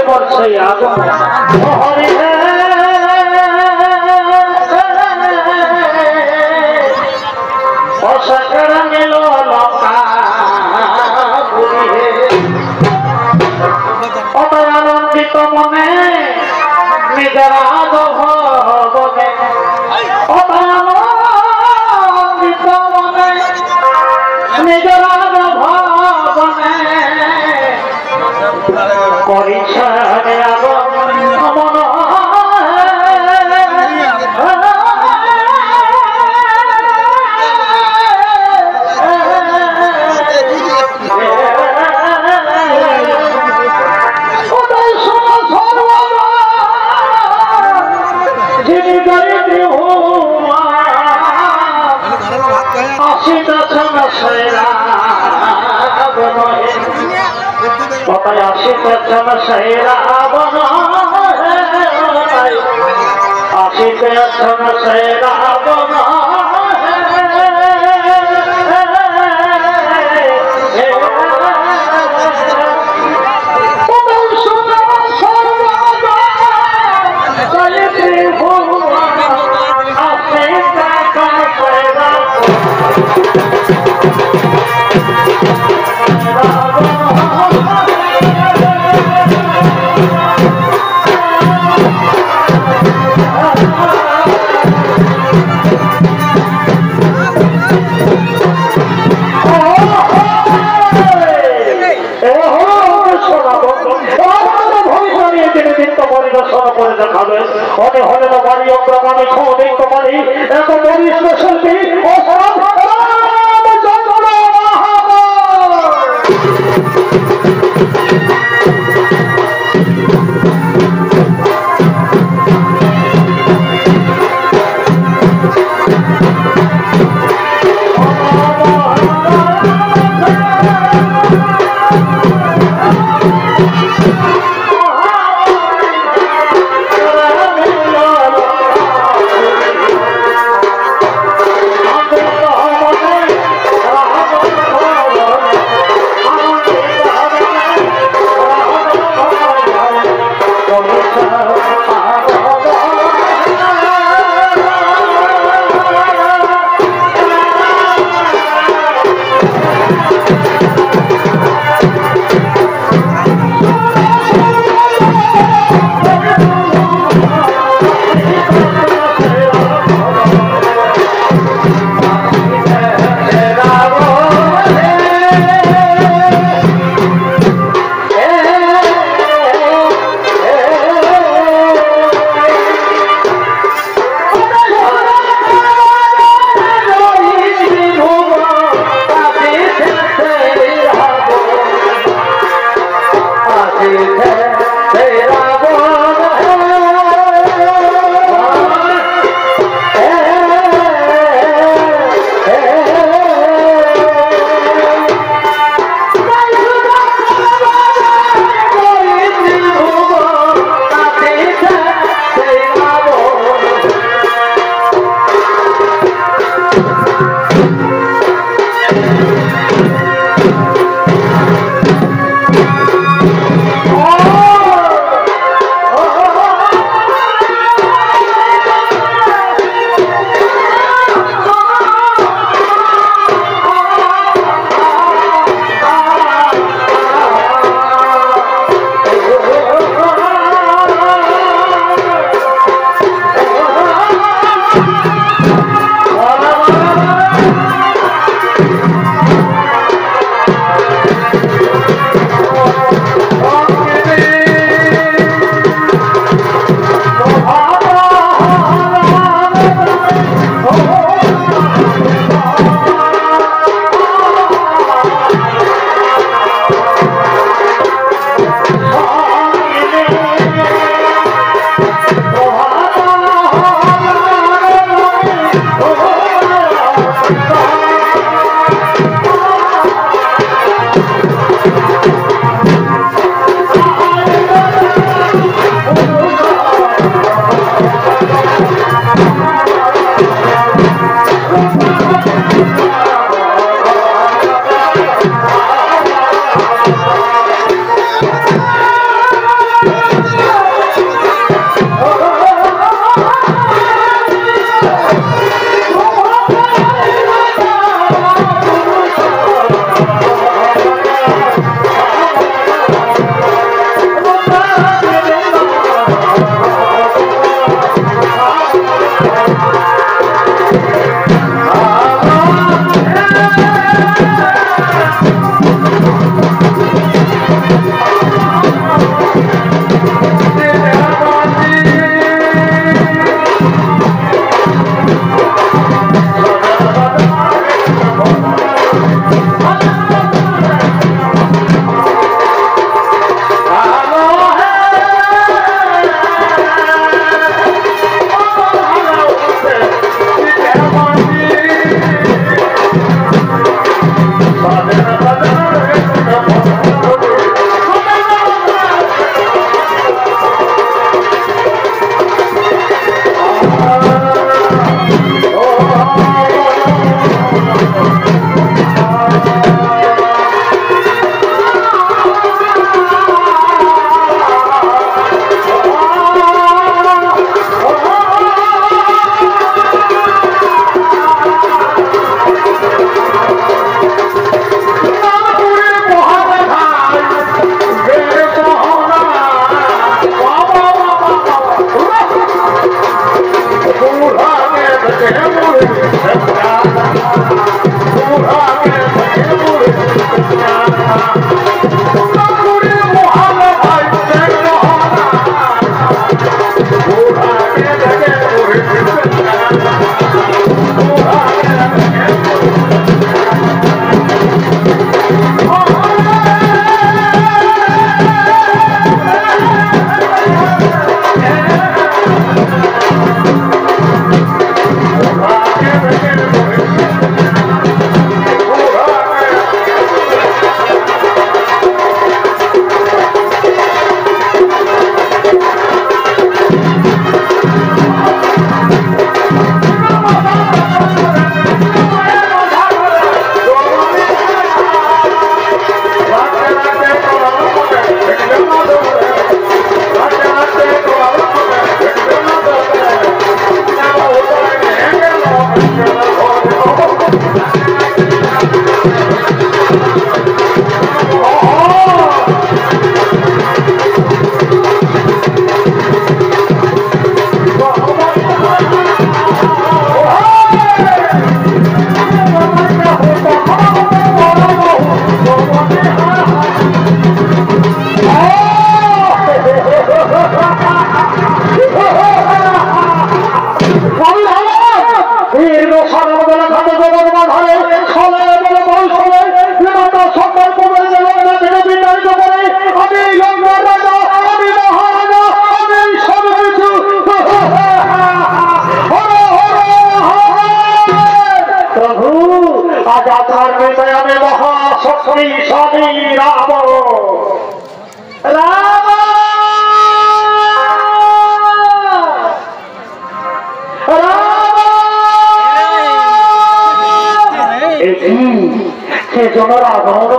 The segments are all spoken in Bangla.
করছে আগমন হরি হে অসাকার নিল লঙ্কা পুরি হে অত আনন্দিত মনে নিজের ভবনে অত আনন্দিত মনে নিজের ভবনে করিছে আগমন কথায় আসিতেছেন সেই রাবণ আসিতেছেন সেই রাবণ অনেক হলে তো বাড়ি অগ্রগামী দেখতে পারি এত বরিষ্ঠ শিল্পী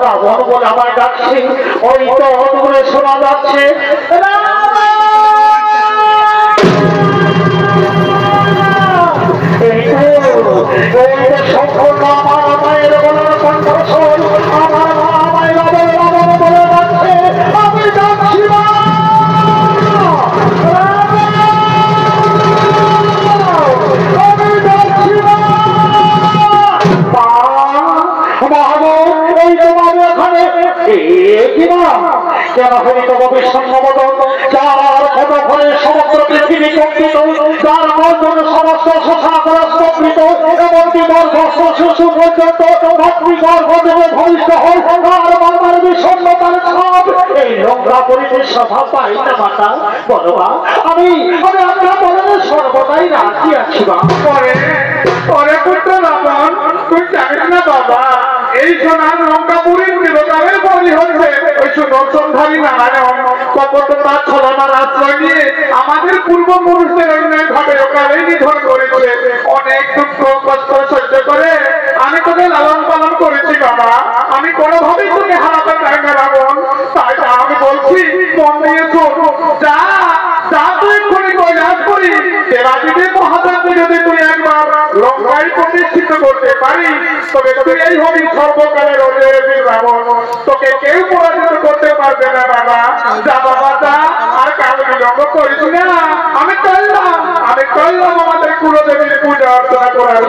রাবণ বলে আমায় ডাকছে, ওই তো দূরে শোনা যাচ্ছে সম্পূর্ণ আমার মায়ের বলার কণ্ঠস্বর, আমার মা আমায় রাবণ রাবণ বলে ডাকছে, আমি ডাকছি না। কেন হলে তোমাদের সম্ভবত যার পদফলে সমস্ত পৃথিবী কম্পিত, যার মর্জন সমস্ত শোষাগ্র স্তম্ভিত, এমনকি গর্ভস্থ শিশু পর্যন্ত মাতৃগর্ভ থেকে ভূমিষ্ঠ হয় আর বাবার বিষণ্ণতার ছাপ এই নোংরা পরিবেশ স্বভাব পাই না মাতা। বলো মা, আমি আপনার বলে সর্বদাই রাজি আছি বা। পরে পুত্র রাবণ, তুই জানিস না বাবা, এই সোনার লঙ্কাপুরীর নিরকালের বলি হচ্ছে ওই সুদর্শনধারী নারায়ণ কপট তার ছলনার আশ্রয় নিয়ে আমাদের পূর্বপুরুষদের অন্যায় ভাবে ওকালেই নিধন করেছে। অনেক দুঃখ কষ্ট সহ্য করে আমি তোকে লালন পালন করেছি বাবা, আমি কোনোভাবেই তোকে হারাতে চাই না রাবণ। তাই আমি বলছি মন দিয়ে শোন, যা যা তুই এক্ষুনি কৈলাস করি দেবাদিদেব মহাদেবকে যদি তুই একবার লঙ্কায় প্রতিষ্ঠিত করতে পারিস তবে তুই এই হবি সর্বকালের অজয় রাবণ, তোকে কেউ পরাজিত করতে পারবে না বাবা। যা বাবা যা, আর কাল বিলম্ব করিস না। আমি চললাম আমাদের কুলদেবীর পূজা অর্চনা করার।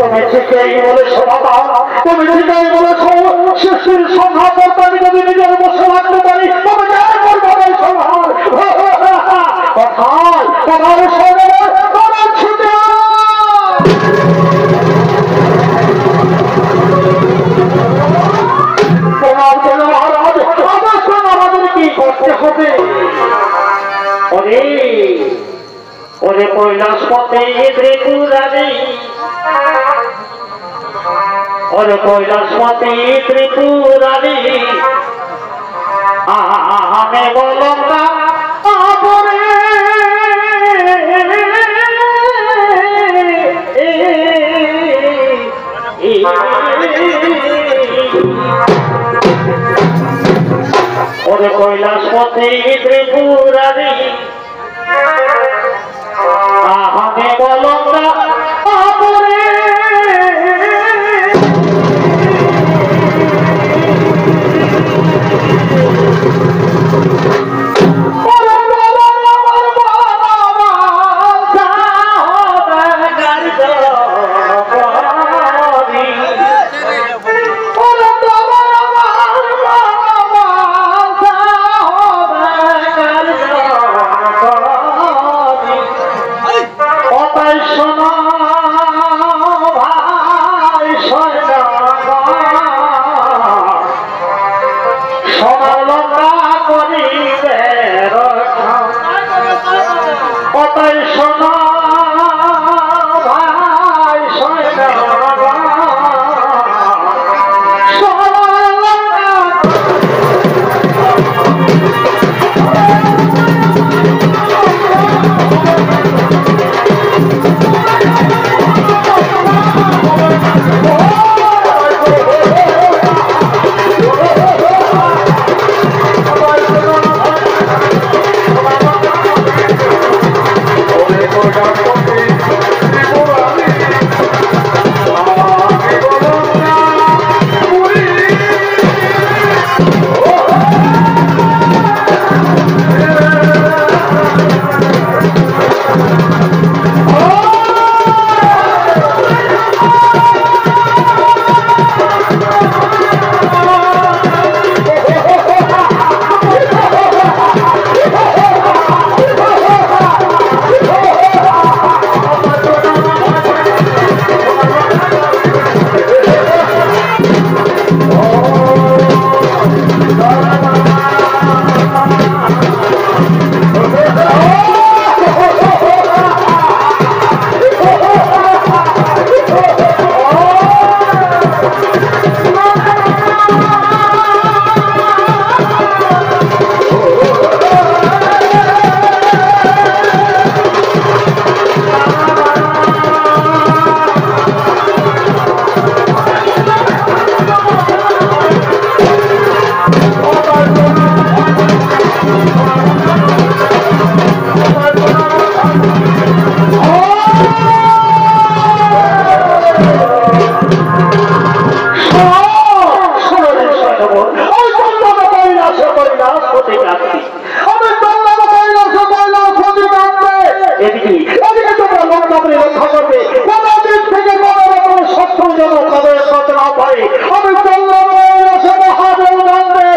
তুমি ঠিকই বলেছ বাবা, তুমি ঠিকই বলেছ। শিশুর সংহার করতে আমি যদি নিজের বসে রাখতে পারি তবে যাই করবো এই সংহার। কথায় কথার সঙ্গে তোমার ছুটে তোমার জন্য মহারাজ অবশ্যই আমাদের কি করতে হবে? ওরে কৈলাসপতি ত্রিপুরারি, ওরে কৈলাসপতি ত্রিপুরারি, আমি বললাম না আপরে ওরে কৈলাসপতি ত্রিপুরারি, আমি বললাম না আপরে করে আমি চললাম মহাদেব গান্ধে।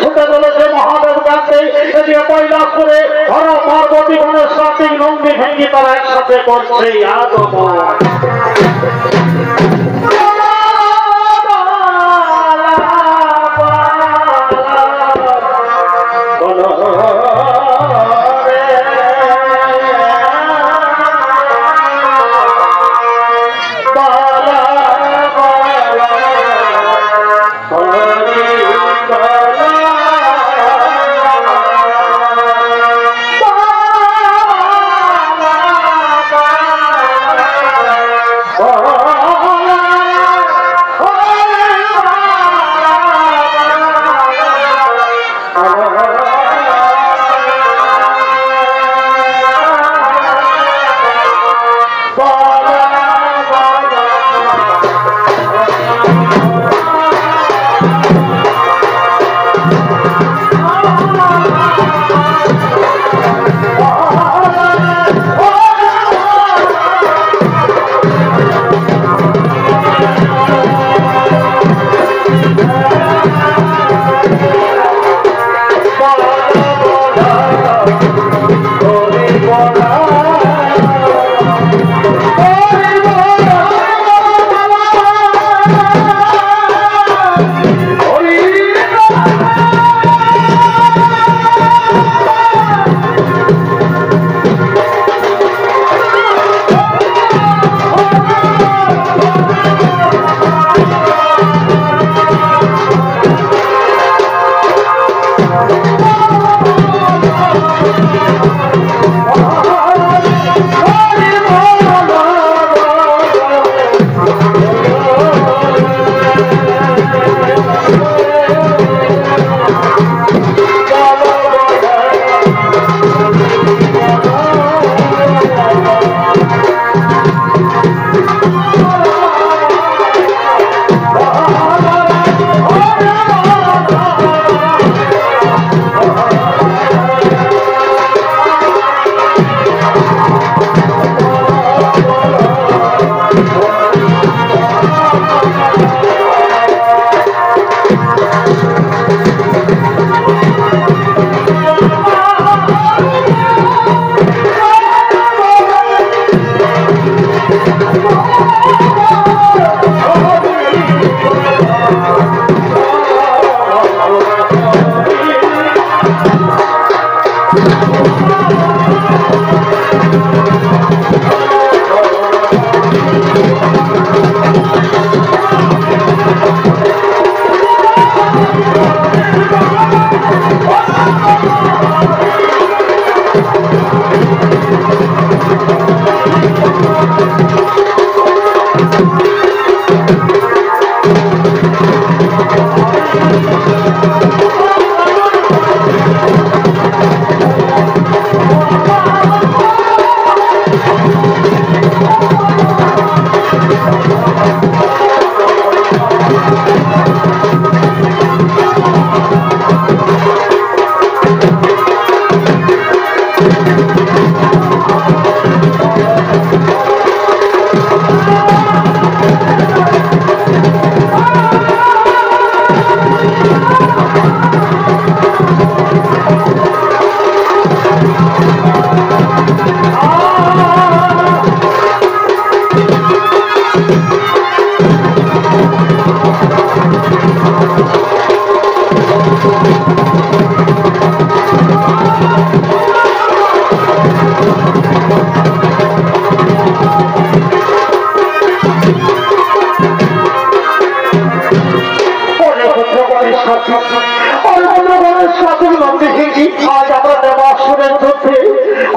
ছুটে চলেছে মহাদেব গান্ধে। এদিকে কৈলাসপুরে হর পার্বতী গণেশ কার্তিক নন্দী ভেঙ্গি তারা একসাথে করছে আগমন।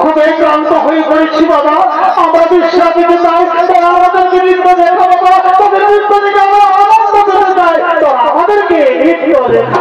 খুবই ক্লান্ত হয়ে পড়েছি বাবা, আমরা বিশ্বাস দিতে চাই তারা আমাদেরকে নৃত্য দেখা বাবা, তাদের নৃত্য দেখে আমরা আনন্দ পেতে চাই, তারা আমাদেরকে নৃত্য দেখা।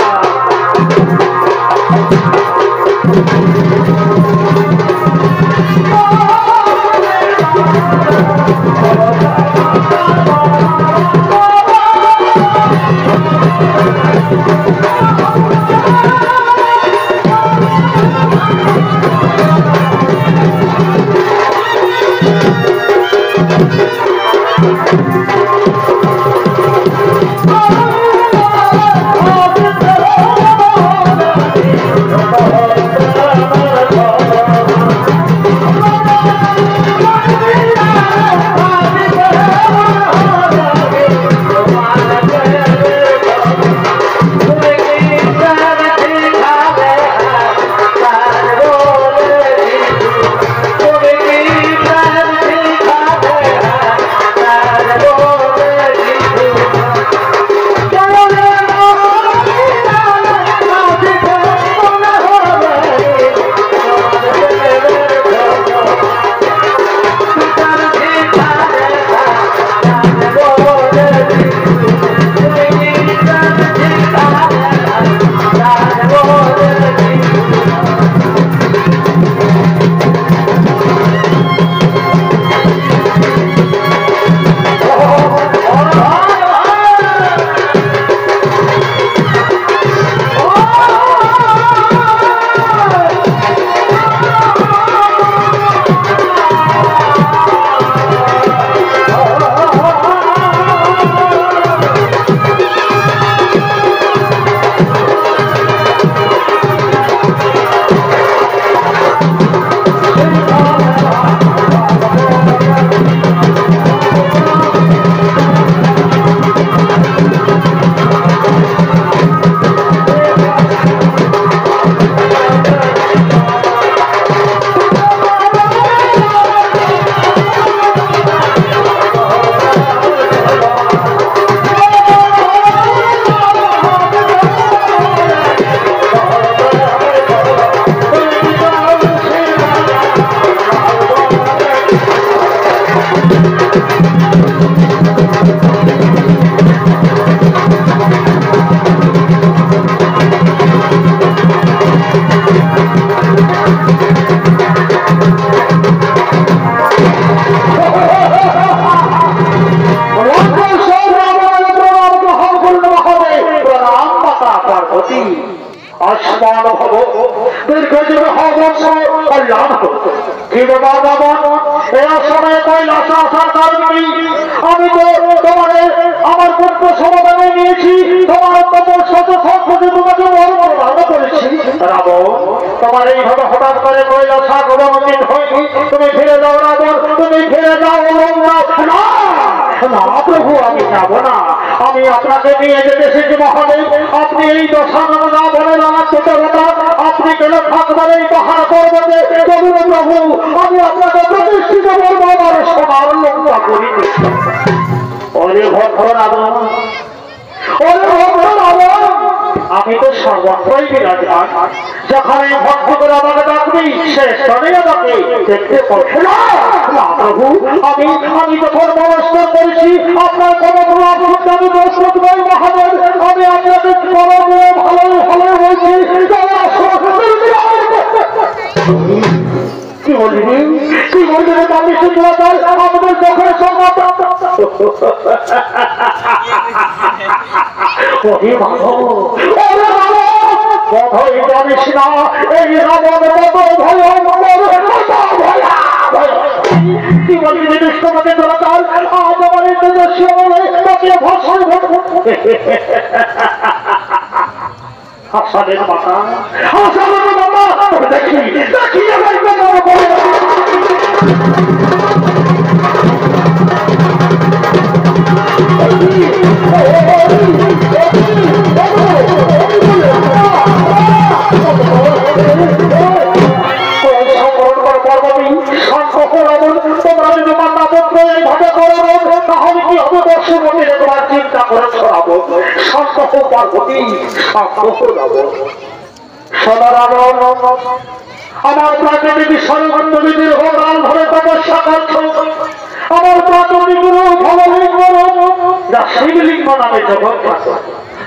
শিবলিঙ্গ নামে জগৎ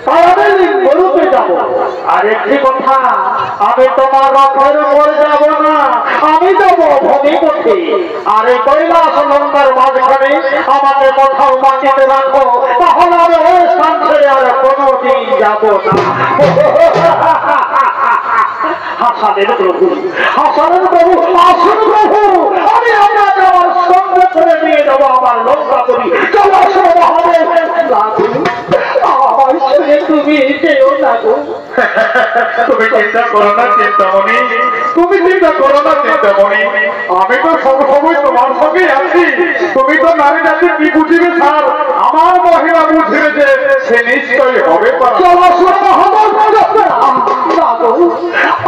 তাদের লিঙ্গ রূপে যাব আর একটি কথা, আমি তোমার রথের উপরে যাব না, আমি যাব ভূমিপথে। আর এই কৈলাস লঙ্কার মাঝখানে আমাকে কোথাও মাটিতে রাখো, তাহলে আমি ওই স্থান ছেড়ে আর কোনোদিন যাব না। হাসানের প্রভু, হাসানের প্রভু, আসুন প্রভু, আমি আপনাকে আমার সঙ্গে করে নিয়ে যাবো আমার লঙ্কাপুরী। চলো শোনো হবে আমার ছেলে, তুমি যেও না গো। তুমি চিন্তা করো না চিন্তামণি, তুমি চিন্তা করো না চিন্তামণি, আমি তো সবসময় তোমার সঙ্গে আছি। তুমি তো নারী জাতি কি বুঝিবে স্যার, আমার মহিলা বুঝিবে যে সে নিশ্চয়ই হবে। চলো শোনো হবে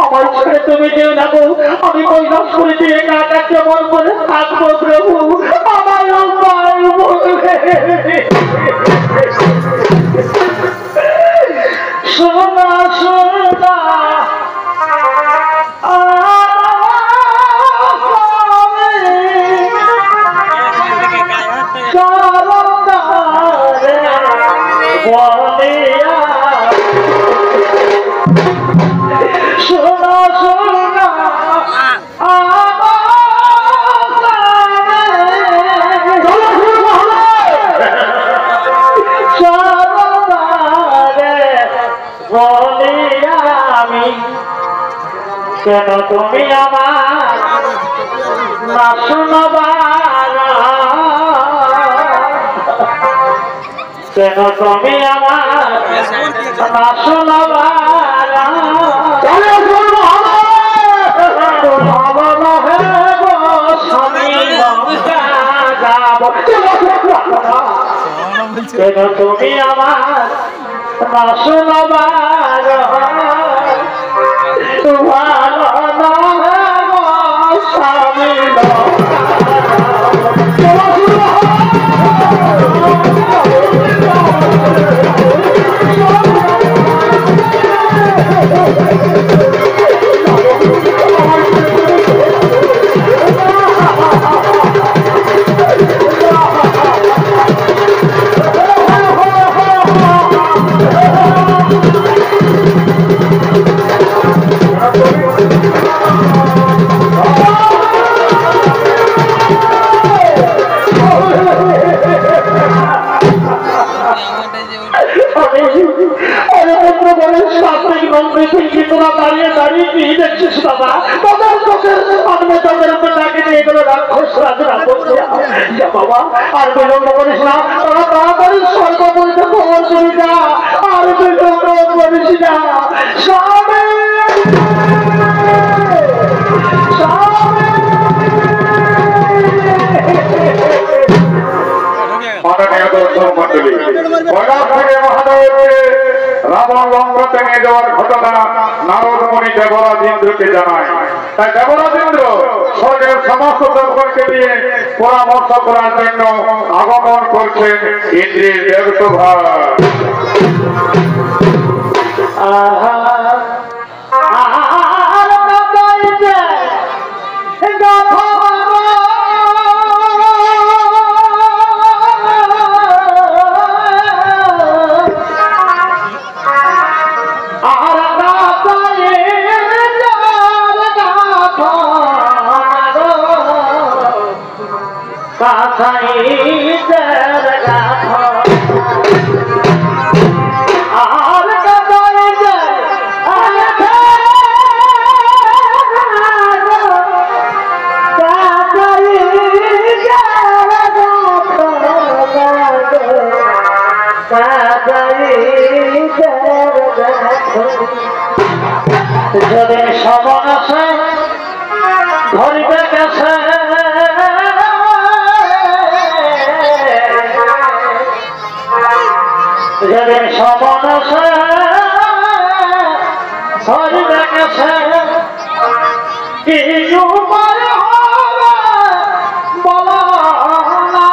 আমার ছেলে, তুমি যেও না গো। আমি কৈলাস করে দিয়ে একা কেমন করে থাকবো প্রভু, আমার সোনা সোনা সোনা সোনা কেন তুমি আমার না শুনবার, কেন তুমি আমার না শুনবার, কেন তুমি আমার না শুনবার, দাঁড়িয়ে দাঁড়িয়ে কি দেখছিস বাবা? তোদের চোখের সামনে তোদের উপর ডাকে নিয়ে গেল রাক্ষস রাজরা বলছে বাবা, আর বিলম্ব করিস না, তোরা তাড়াতাড়ি স্বর্গপুরীতে খবর করি না, আর বিলম্ব করিস না। স্বামী মাননীয় দর্শক মন্ডলী, কৈলাস থেকে মহাদেবকে রাবণ লঙ্কাতে নিয়ে যাওয়ার ঘটনা নারদ মুনি দেবরাজ ইন্দ্রকে জানায়। তাই দেবরাজ ইন্দ্র স্বর্গের সমস্ত দেবগণকে নিয়ে পরামর্শ করার জন্য আগমন করছেন ইন্দ্রের দেবসভা। যেদিন সবন আছে ধরিতে গেছে, যেদিন সবন আছে ধরিতে গেছে, কি উপায় হবে বলো না।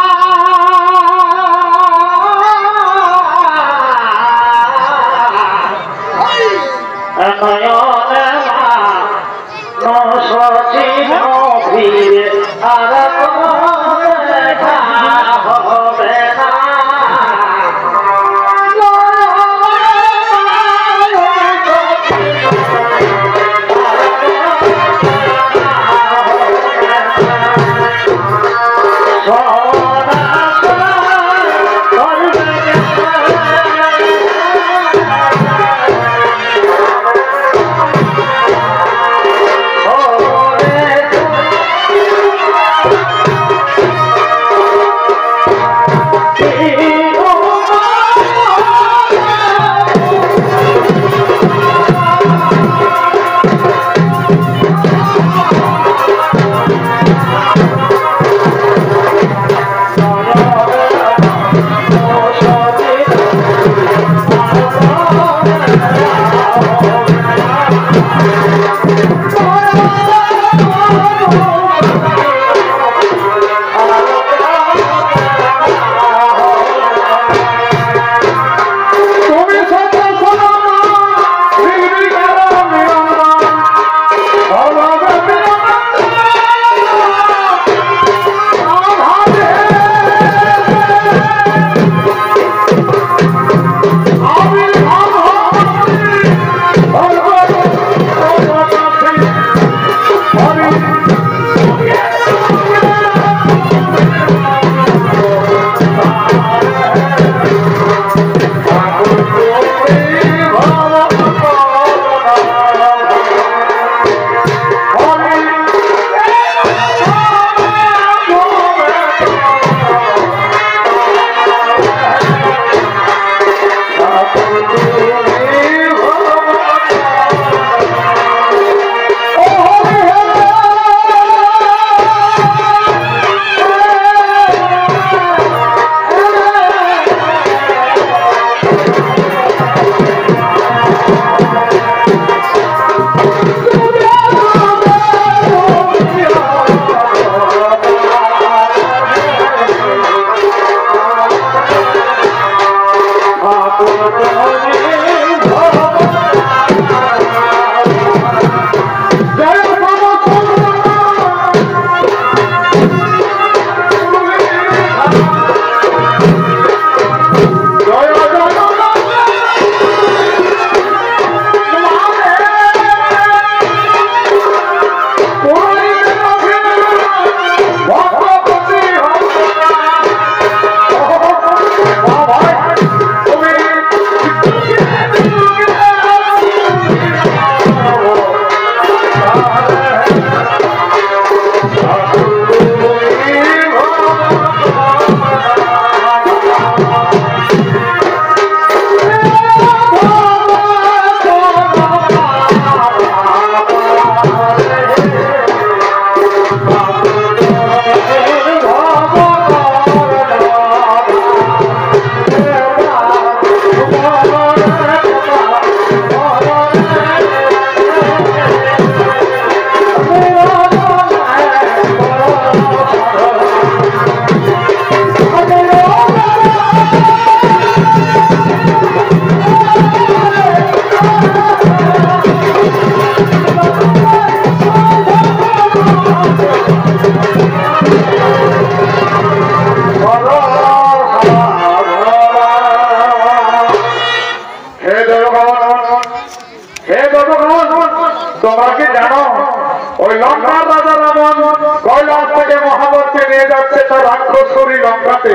রাক্ষসী লঙ্কাতে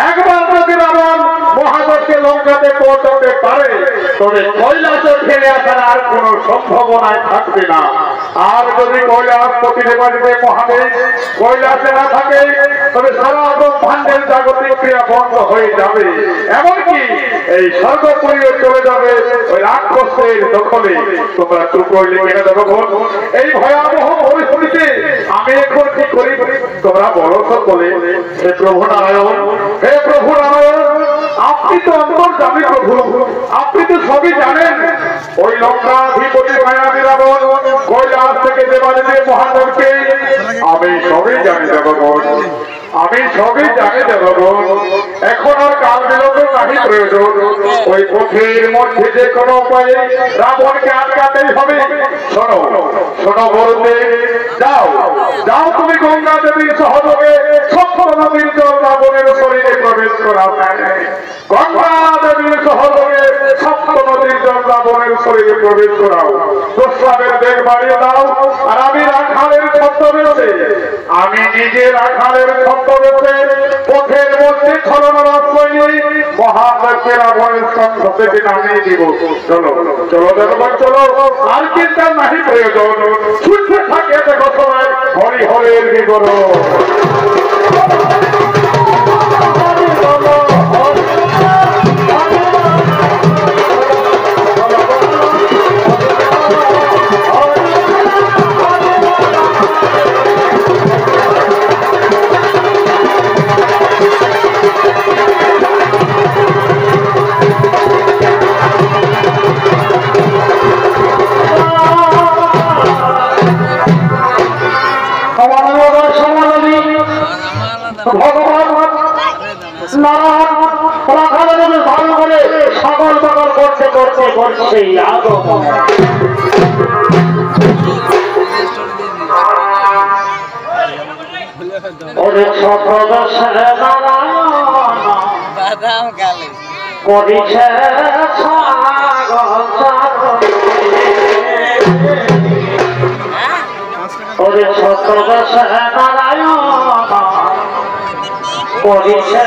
একবার যদি রাবণ মহাদেশকে লঙ্কাতে পৌঁছাতে পারে তবে কৈলাসে ফিরে আসার আর কোন সম্ভাবনায় থাকবে না। আর যদি কৈলাস প্রতিবাদীতে মহাদেশ কৈলাসে না থাকে তবে সারা ব্রহ্মাণ্ডের জাগতিক ক্রিয়া বন্ধ হয়ে যাবে, এমনকি এই স্বর্গপুরীও চলে যাবে ওই রাক্ষসের দখলে। তোমরা চুপ করলে কেন দেখো এই ভয়াবহ পরিস্থিতিতে আমি এখন কি করি তোমরা বলো সকলে। হে প্রভু নারায়ণ, হে প্রভু নারায়ণ, আপনি তো অন্তর্যামী প্রভু, আপনি তো সবই জানেন। ওই লঙ্কাধিপতি মায়াবী রাবণ কৈলাস থেকে দেবাদেবী মহাদেবকে আমি সবই জানি দেবগণ, আমি সবই জানি দেবগণ। এখন আর কাল বিলম্ব নাহি প্রয়োজন, ওই পথের মধ্যে যে কোনো উপায়ে রাবণকে আটকাতেই হবে। শোনো শোনো বলতে যাও যাও, তুমি গঙ্গা দেবীর সহযোগে সপ্ত নদীর জল রাবণের শরীরে প্রবেশ করাও। গঙ্গা দেবীর সহযোগে সপ্ত নদীর জল রাবণের শরীরে প্রবেশ করাও। প্রস্রাবের বেগ বাড়িয়ে দাও। আর আমি রাখালের ছদ্মবেশে, আমি নিজে রাখালের ছদ্মবেশে পথের মধ্যে ছলনার আশ্রয় নিয়ে মহাদেবকে রাবণের স্কন্ধ থেকে নামিয়ে দিব। চলো চলো দেখো, চলো, আর চিন্তা নাহি প্রয়োজন। ছুটতে থাকে দেখো সবাই হরি হরের বিবরণ। ভগবান নারায়ণ রাখালের ভালো করে সকল সকল করতে করতে করছে ওরে সপ্রদর্শন নারায়ণ করিছে ওরে সপ্রদর্শন নারায়ণ করিছে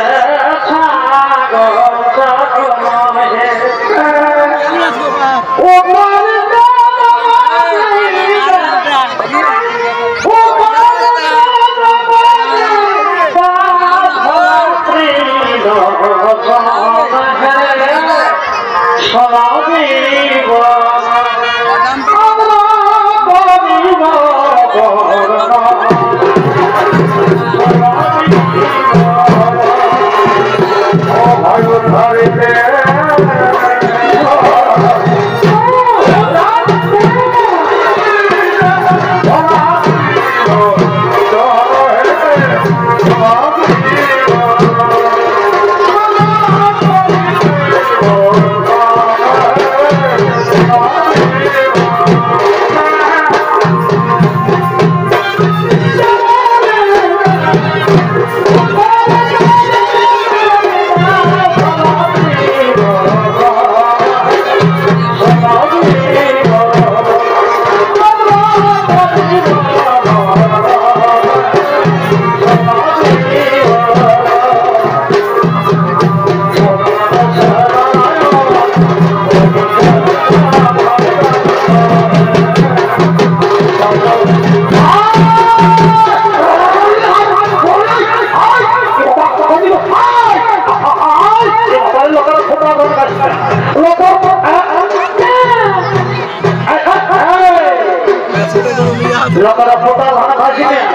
লোকেরা ফোটা ভাড়া খাইছিলেন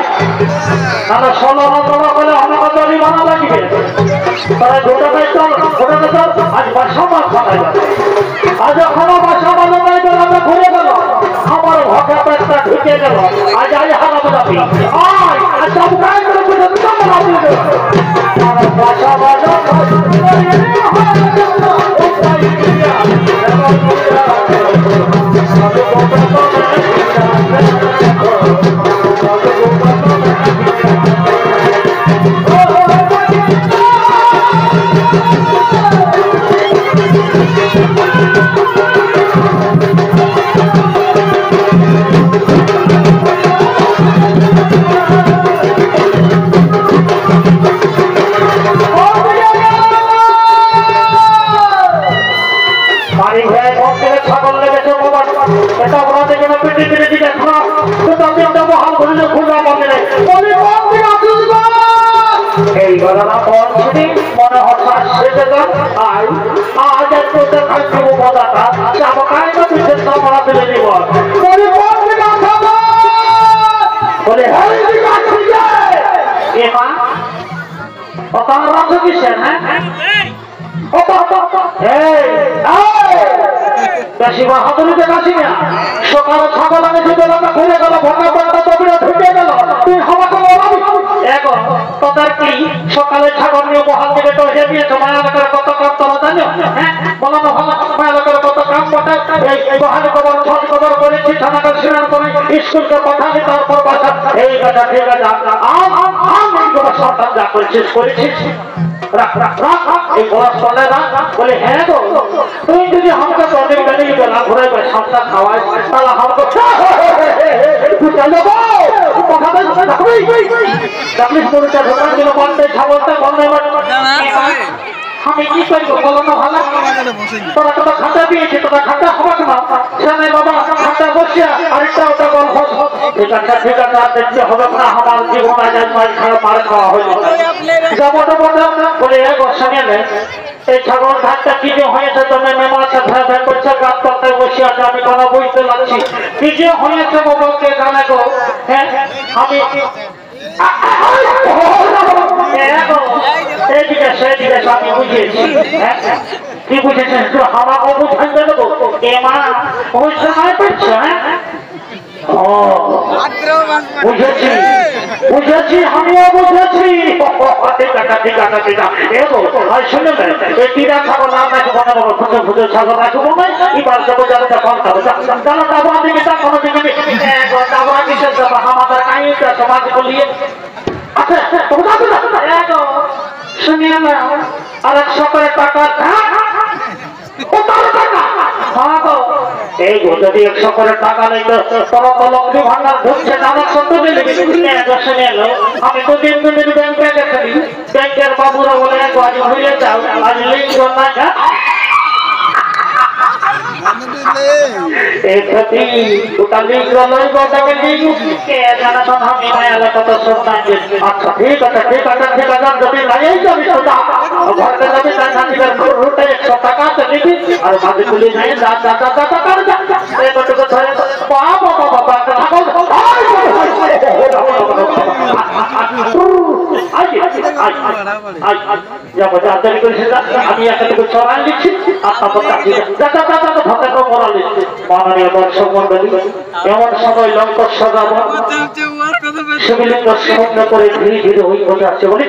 তারা 16 টাকা করে আমাকে জরিমানা লাগবে। তারা গোটাটাই চল গোটাটা চল আজ বাসা মাছ খাওয়া যাবে। আজ এখনো বাসা বাজা নাই গেল, আমরা ঘুরে গেল, আমার ভকে পেটটা ঢুকে গেল। আজ আই হারাবো যাবি আয় আচ্ছা উপায় করে বুঝে তোমার আপনি বাসা বাজা বেলা পৌঁছনি মনে হঠাৎ সেজে যান আই আজ একটু দেখাই দেবো মজাটা যাবো কাই না পিছের সামনা দিলে দিব বলে হ্যাঁ এমা কথা রাখো কিসের হ্যাঁ বেশি বাহাদুরিতে কাশি না সকালে ছাগল আমি দুটো লোক ঘুরে গেল ভোটা ভোটা তবিরা ঢুকে গেল তুই আমাকে এখন তোদের কি সকালে ছাগল নিয়ে বহাল থেকে তো হে দিয়েছো মায়া এলাকার কত কাম তোরা জানো হ্যাঁ বলো না ভালো মায়া এলাকার কত কাম বটে এই বহালে খবর ছয় খবর করেছি থানাটা স্নান করে স্কুলকে পাঠাবি তারপর বাসা এই কথা ঠিক আছে সন্তান যা করেছিস করেছিস এই বয়স করলে না বলে হ্যাঁ তো তুই যদি আমাকে তোদের গাড়ি বেলা ঘুরে সন্তান খাওয়াই তাহলে আমাকে আমি কি করবো বলো না ভালো তোরা তো খাতা দিয়েছে তোরা খাতা হবে না জানে বাবা খাতা বসিয়া আরেকটা ওটা গল্প ঠিক আছে আর দেখতে হবে না আমার জীবন আজ মার খাওয়া হয়ে যাবো বলে এক সঙ্গে এই ছাগল ঘাটটা কি যে হয়েছে তুমি মেমাছে ভয় ভয় করছে গাছ তলায় বসে আছে আমি কোনো বুঝতে লাগছি কি যে হয়েছে বাবাকে জানে গো হ্যাঁ আমি এইদিকে সেদিকে আমি বুঝিয়েছি কি বুঝেছেন একটু আমাকে বুঝান দেবো এ মা বুঝতে নয় পারছো হ্যাঁ বুঝেছি বুঝেছি আমিও বুঝেছি ঠিক আছে শুনে এই তিরা ছাগল আপনাকে বানাবো খুঁজে খুঁজে ছাগল রাখবো না এবার যাবো যাবো কম যাবো জানো যাবো দিকে তা কোনো দিকে যাবো কিসের যাবো আমাদের কাহিনীটা সমাজ বলিয়ে আচ্ছা শুনিয়ে না আর 100 করে টাকা এই যদি 100 করে টাকা নেই তো লক্ষ্মী ভান্ডার ঢুকছে আমার সত্য দিলে আমি তো দিন ব্যাংকে গেছি ব্যাংকের বাবুরা বলে আজ হইলে যাও আজ লিঙ্ক না আচ্ছা ঠিক আছে যদি নাই যাবি ঘরতে যাবি তাই 100 টাকা নিবি আর মাঝে খুলি নাই আমি একটা ছড়ান লিখছি মাননীয় দর্শক মন্ডলী এমন সময় লঙ্ক সজাবো শিবলিঙ্গ সমুদ্র করে ধীরে ধীরে হই হতে আসছে বলি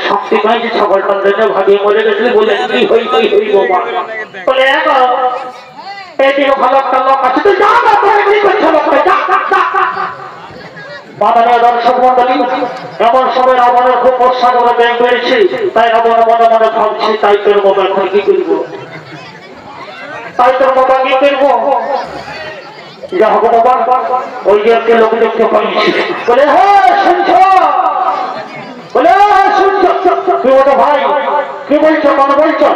শক্তি নয় যে সকলটার জন্য ভাবিয়ে মরে গেছিলি বলে কি হই হই হই বাবা বলে এইদিকে ভালো একটা লোক আছে তুই যা কি করছো লোক মাননীয় দর্শক মন্ডলী এমন সময় রাবণের খুব বর্ষা করে ব্যাগ বেড়েছি তাই রাবণ মনে মনে ভাবছি তাই তোর বাবা এখন কি করবো যা হোক বাবা ওই যে একটা লোক দেখতে পাইছি বলে হ্যাঁ শুনছ বলে শুনছ কি বলো ভাই কি বলছো কেন বলছো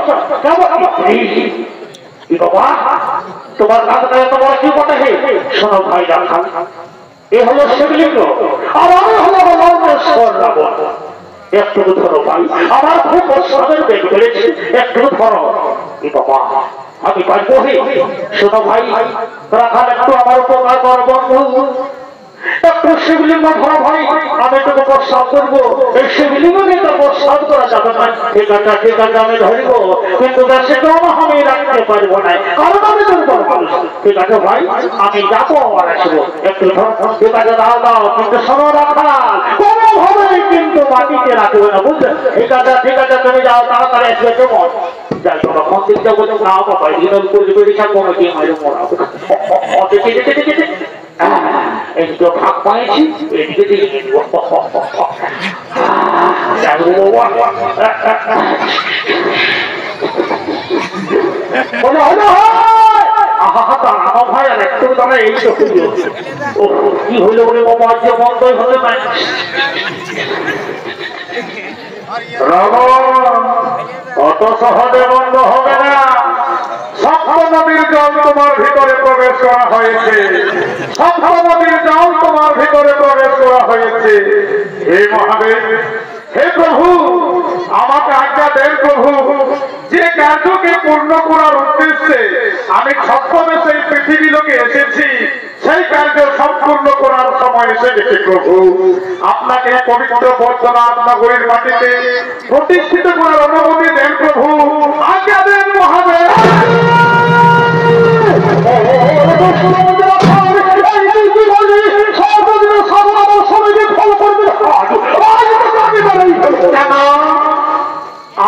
কি বাবা তোমার কাছে এত বড় কি বটে শোনো ভাই রাখা এ হলো শিবলিঙ্গ আর আমি হলো রাবণ একটু ধরো ভাই আমার খুব বর্ষাদের বেগ বেড়েছে একটু ধরো এ বাবা আমি পারবো শোনো ভাই রাখাল একটু আমার উপকার কর বন্ধু একটু শিবলিঙ্গ ধরো ভাই আমি তোকে প্রস্তাব করবো এই শিবলিঙ্গকে তো প্রস্তাব করা যাবে না ঠিক আছে আমি ধরব কিন্তু সেটাও আমি রাখতে পারবো না কারণ আমি দুর্বল মানুষ ঠিক আছে ভাই আমি যাবো আর আসবো একটু ধরো ঠিক আছে দাও কিন্তু শোনো রাখাল কোনোভাবে কিন্তু মাটিতে রাখবে না বুঝলে ঠিক আছে তুমি যাও তাড়াতাড়ি আসবে কেমন যাই তোমরা মন্দিরটা বলে না বাবা দিন করে থাকবো কি মায়ের মরা এদিকে ভাগ পাইছি এদিকে দিয়ে ভাই আর একটু দাঁড়া এই তো কি হইলো বলে বাবা আজকে বন্ধই হতে পারে অত সহজে বন্ধ হবে না সপ্ত নদীর জল তোমার ভিতরে প্রবেশ করা হয়েছে, সপ্ত নদীর জল তোমার ভিতরে প্রবেশ করা হয়েছে। হে মহাদেব, হে প্রভু, আমাকে আজ্ঞা দেন প্রভু, যে কার্যকে পূর্ণ করার উদ্দেশ্যে আমি ছদ্মবেশে এই পৃথিবী লোকে এসেছি, সেই কার্য সম্পূর্ণ করার সময় এসে গেছে প্রভু। আপনাকে পবিত্র বৈদ্যনাথ নগরীর মাটিতে প্রতিষ্ঠিত করার অনুমতি দেন প্রভু, আজ্ঞা দেন মহাদেব।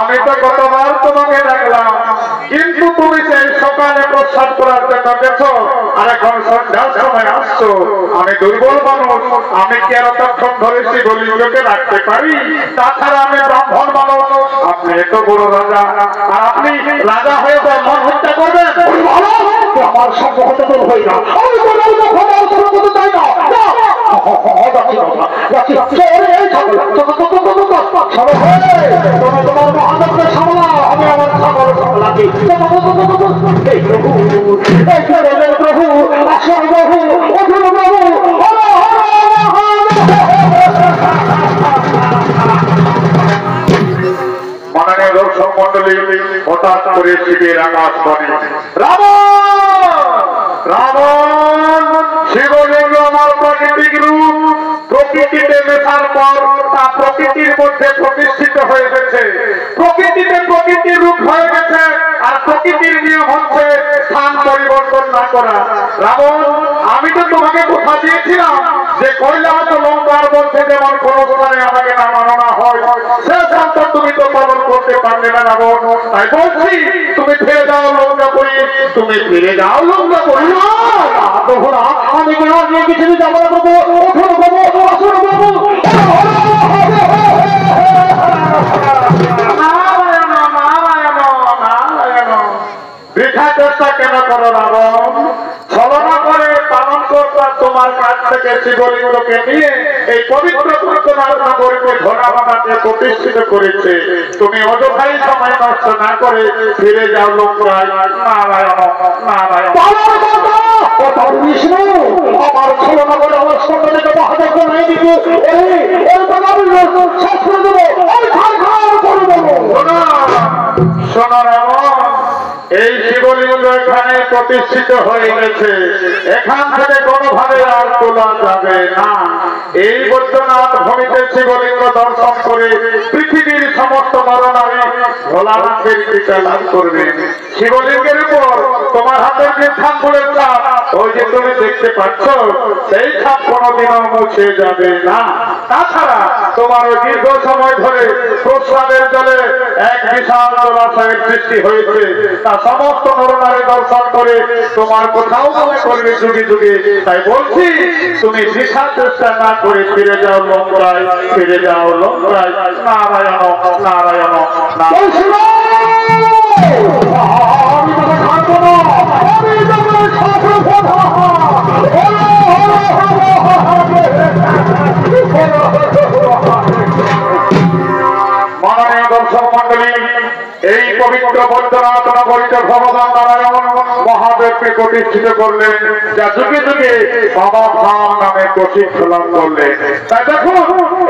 আমি তো গতবার তোমাকে ডাকলাম, কিন্তু তুমি সেই সকালে প্রস্তাব করার জন্য গেছো, আর এখন সন্ধ্যার সময় আসছো। আমি দুর্বল মানুষ, আমি কি আর তখন ধরে শিবলিঙ্গকে রাখতে পারি? তাছাড়া আমি ব্রাহ্মণ মানুষ, আপনি এত বড় রাজা, আর আপনি রাজা হয়ে ব্রাহ্মণ হত্যা করবেন? আমার সম্পর্ক তোর হই না, আমি তো চাই না। তোমার মহাদেবকে সামলা, আমি আমার ছাগল সামলাচ্ছি। প্রভু, আসল প্রভু, অধুর প্রভু, মাননীয় দর্শক মন্ডলী, হঠাৎ করে শিবের আকাশবাণী, রাবণ রাবণ, শিবলিঙ্গ আমার প্রাকৃতিক রূপ, প্রকৃতিতে মেশার পর তা প্রকৃতির মধ্যে প্রতিষ্ঠিত হয়ে গেছে, প্রকৃতিতে প্রকৃতির রূপ হয়ে গেছে, আর প্রকৃতির নিয়ম হচ্ছে স্থান পরিবর্তন না করা। রাবণ, আমি তো তোমাকে কথা দিয়েছিলাম যে কৈলাস লঙ্কার মধ্যে যেমন কোন স্থানে আমাকে নামানো না হয়, সে শান্ত তুমি তো পালন করতে পারলে না রাবণ। তাই বলছি, তুমি ফিরে যাও লঙ্কাপুরী, তুমি ফিরে যাও লঙ্কাপুরী। আমি কেন কিছু যাবো না বাবু, ওঠো বাবু, আসুন বাবু। বৃথা চেষ্টা কেন করো রাবণ? ছলনা করে পালন কর্তা তোমার কাছ থেকে শিবলিঙ্গকে নিয়ে এই পবিত্র বৈদ্যনাথ নগরীকে ঘোড়া বানাতে প্রতিষ্ঠিত করেছে। তুমি অযথাই সময় নষ্ট না করে ফিরে যাও লঙ্কায়। নারায়ণ নারায়ণ। বিষ্ণু, আমার ছলনা করে আমার সঙ্গে থেকে মহাদেবকে নাই দিবি, শাস্ত্র দেবো, আমি করে দেবো। শোনো রাবণ, এই শিবলিঙ্গ এখানে প্রতিষ্ঠিত হয়ে গেছে, এখান থেকে কোনোভাবে আর তোলা যাবে না। এই বৈদ্যনাথ ভূমিতে শিবলিঙ্গ দর্শন করে পৃথিবীর সমস্ত নরনারী ভোলানাথের কৃপা লাভ করবে। শিবলিঙ্গের উপর তোমার হাতের যে ছাপগুলোর ছাপ, ওই যে তুমি দেখতে পাচ্ছ, সেই ছাপ কোনোদিনও মুছে যাবে না। তাছাড়া তোমার ওই দীর্ঘ সময় ধরে প্রস্রাবের জলে এক বিশাল জলাশয়ের সৃষ্টি হয়েছে, তা সমস্ত নরনারী দর্শন করে তোমার কোথাও মনে করবে যুগে যুগে। তাই বলছি, তুমি বিশাল চেষ্টা না করে ফিরে যাও লঙ্কায়, ফিরে যাও লঙ্কায়। নারায়ণ নারায়ণ নারায়ণ। মাননীয় দর্শক মন্ডলী, এই পবিত্র বৈদ্যনাথ নগরীতে ভগবান নারায়ণ মহাদেবকে প্রতিষ্ঠিত করলেন, যা যুগে যুগে বাবা ধাম নামে প্রসিদ্ধ লাভ করলেন। তাই দেখুন,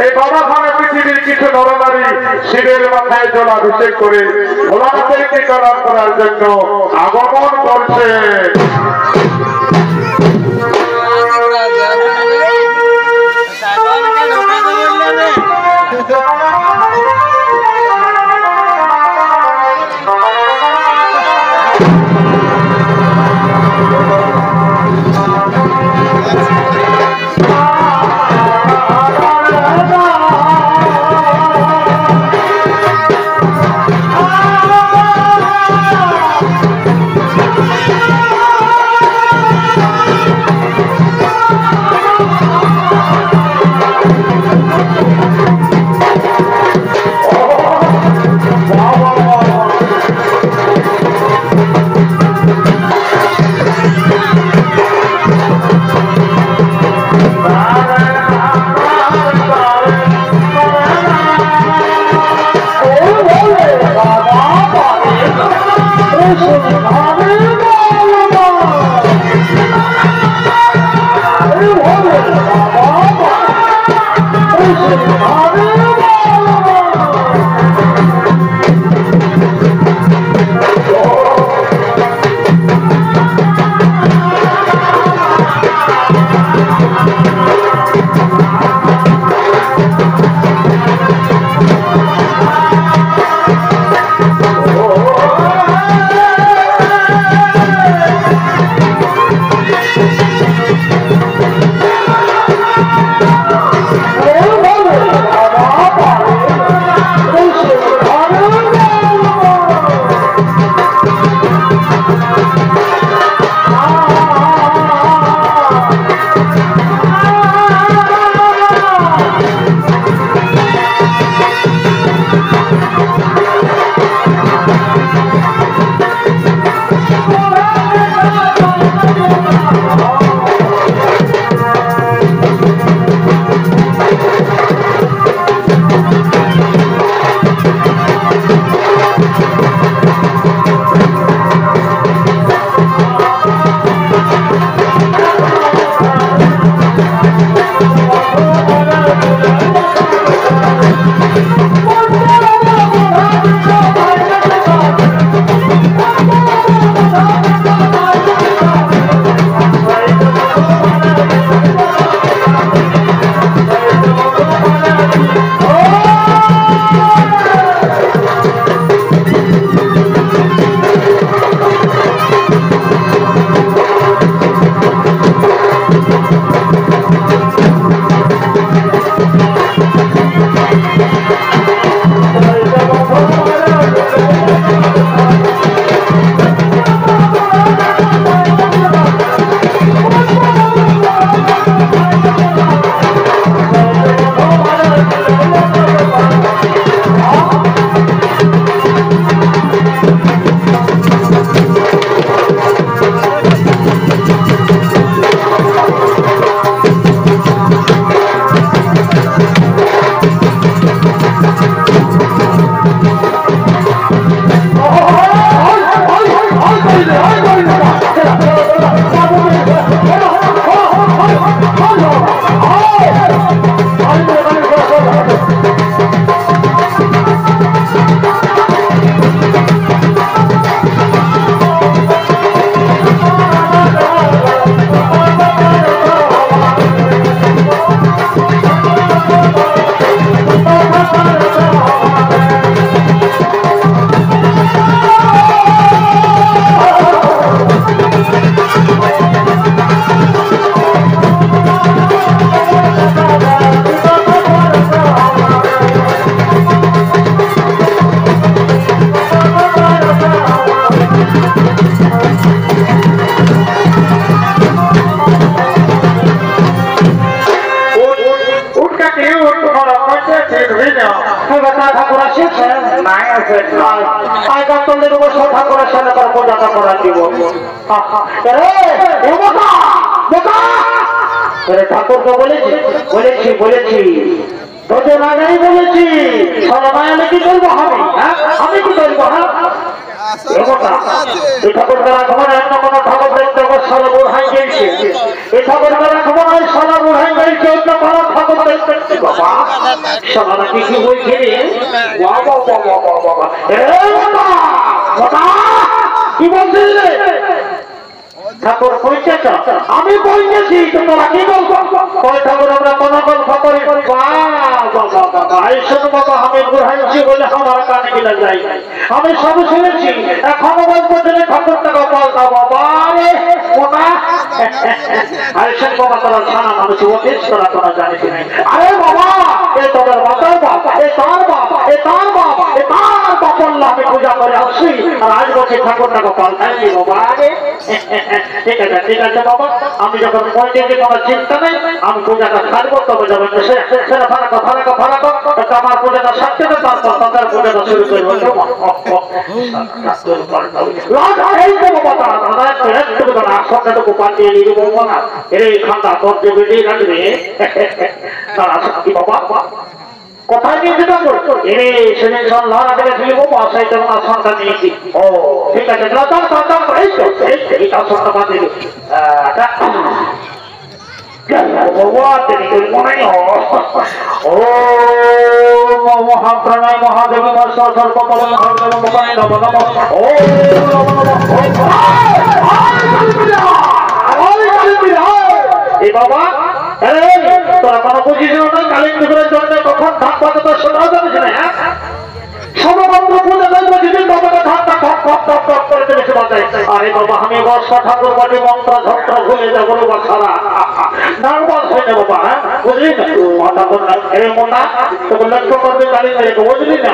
এই বাবা ধামে পৃথিবীর কিছু নরনারী শিবের মাথায় জলাভিষেক করে ভোলানাথের টিকা লাভ করার জন্য আগমন করছে। Oh, আছে নাই আছে আইকার তোদের উপর শ্রদ্ধা করে সামনে তার পূজাটা করা দিব ঠাকুরকে বলেছি তোদের আগেই বলেছি সরমায় আমি কি করবো আমি কি করবো এই ঠাকুর দ্বারা খবর অন্য কোনো ঠাকুর দেখতে সারা বুড়াই গেছে এই ঠাকুর দ্বারা খবর হয় সারা বুড়াই গেছে অন্য কোনো ঠাকুর দেখতে বাবা সারা কিছু বলছে কি বলছিস ঠাকুর কইতেছ আমি কইতেছি তোমরা কি বলছো কই ঠাকুর আমরা কোন গল্প করি বাবা আমি বুঝাইছি বলে আমার কানে গিলা যাই আমি সব শুনেছি এখনো বলবো যে ঠাকুরটাকে পাল্টা বাবা রে মোটা আইসন বাবা তোরা জানা মানুষ অতীত তোরা তোরা জানিস নাই আরে বাবা এ তোদের বাবার বাবা এ তার বাবা এ তার বাবা এ তার বাপল্লা আমি পূজা করে আসছি আর আজ বলছি ঠাকুরটাকে পাল্টাইছি বাবা রে ঠিক আছে বাবা আমি যখন পৌঁছে যে কোনো চিন্তা নেই আমি পূজাটা ছাড়বো তবে যাবেন সেটা ফারাক আমার পূজাটা সারতে দেবে তারপর তাদের পূজাটা শুরু করবো আসনটাটুকু পাঠিয়ে নিয়ে বলবো না এরে খান্দা তোর যে বেরিয়ে রাখবে তারা কি বাবা কোথায় নিয়ে যেতে এরে সেদিন সন্ধ্যা থেকে ফিরব বাসায় তেমন আসনটা নিয়েছি ও ঠিক আছে এই আসনটা বাঁধে মহাপ্রণয় মহাদেবী বাবা তোরা কোনো বুঝিস না কালীন পুজোর জন্য কখন ধাপ পাতে শোনাও যাবে না সমবন্ধ পূজা করবো যেদিন বাবাটা ধাপটা ঠক ঠক ঠক ঠক করে দেবে বাজায় আরে বাবা আমি বর্ষা ঠাকুর বাড়ি মন্ত্র ঝন্ত্র ভুলে যাবো বা খারা নার্ভাস হয়ে যাবো বা বুঝলি না মাথা করলাম এর মোটা তোকে লক্ষ্য করবে কালীন মেয়েকে বুঝলি না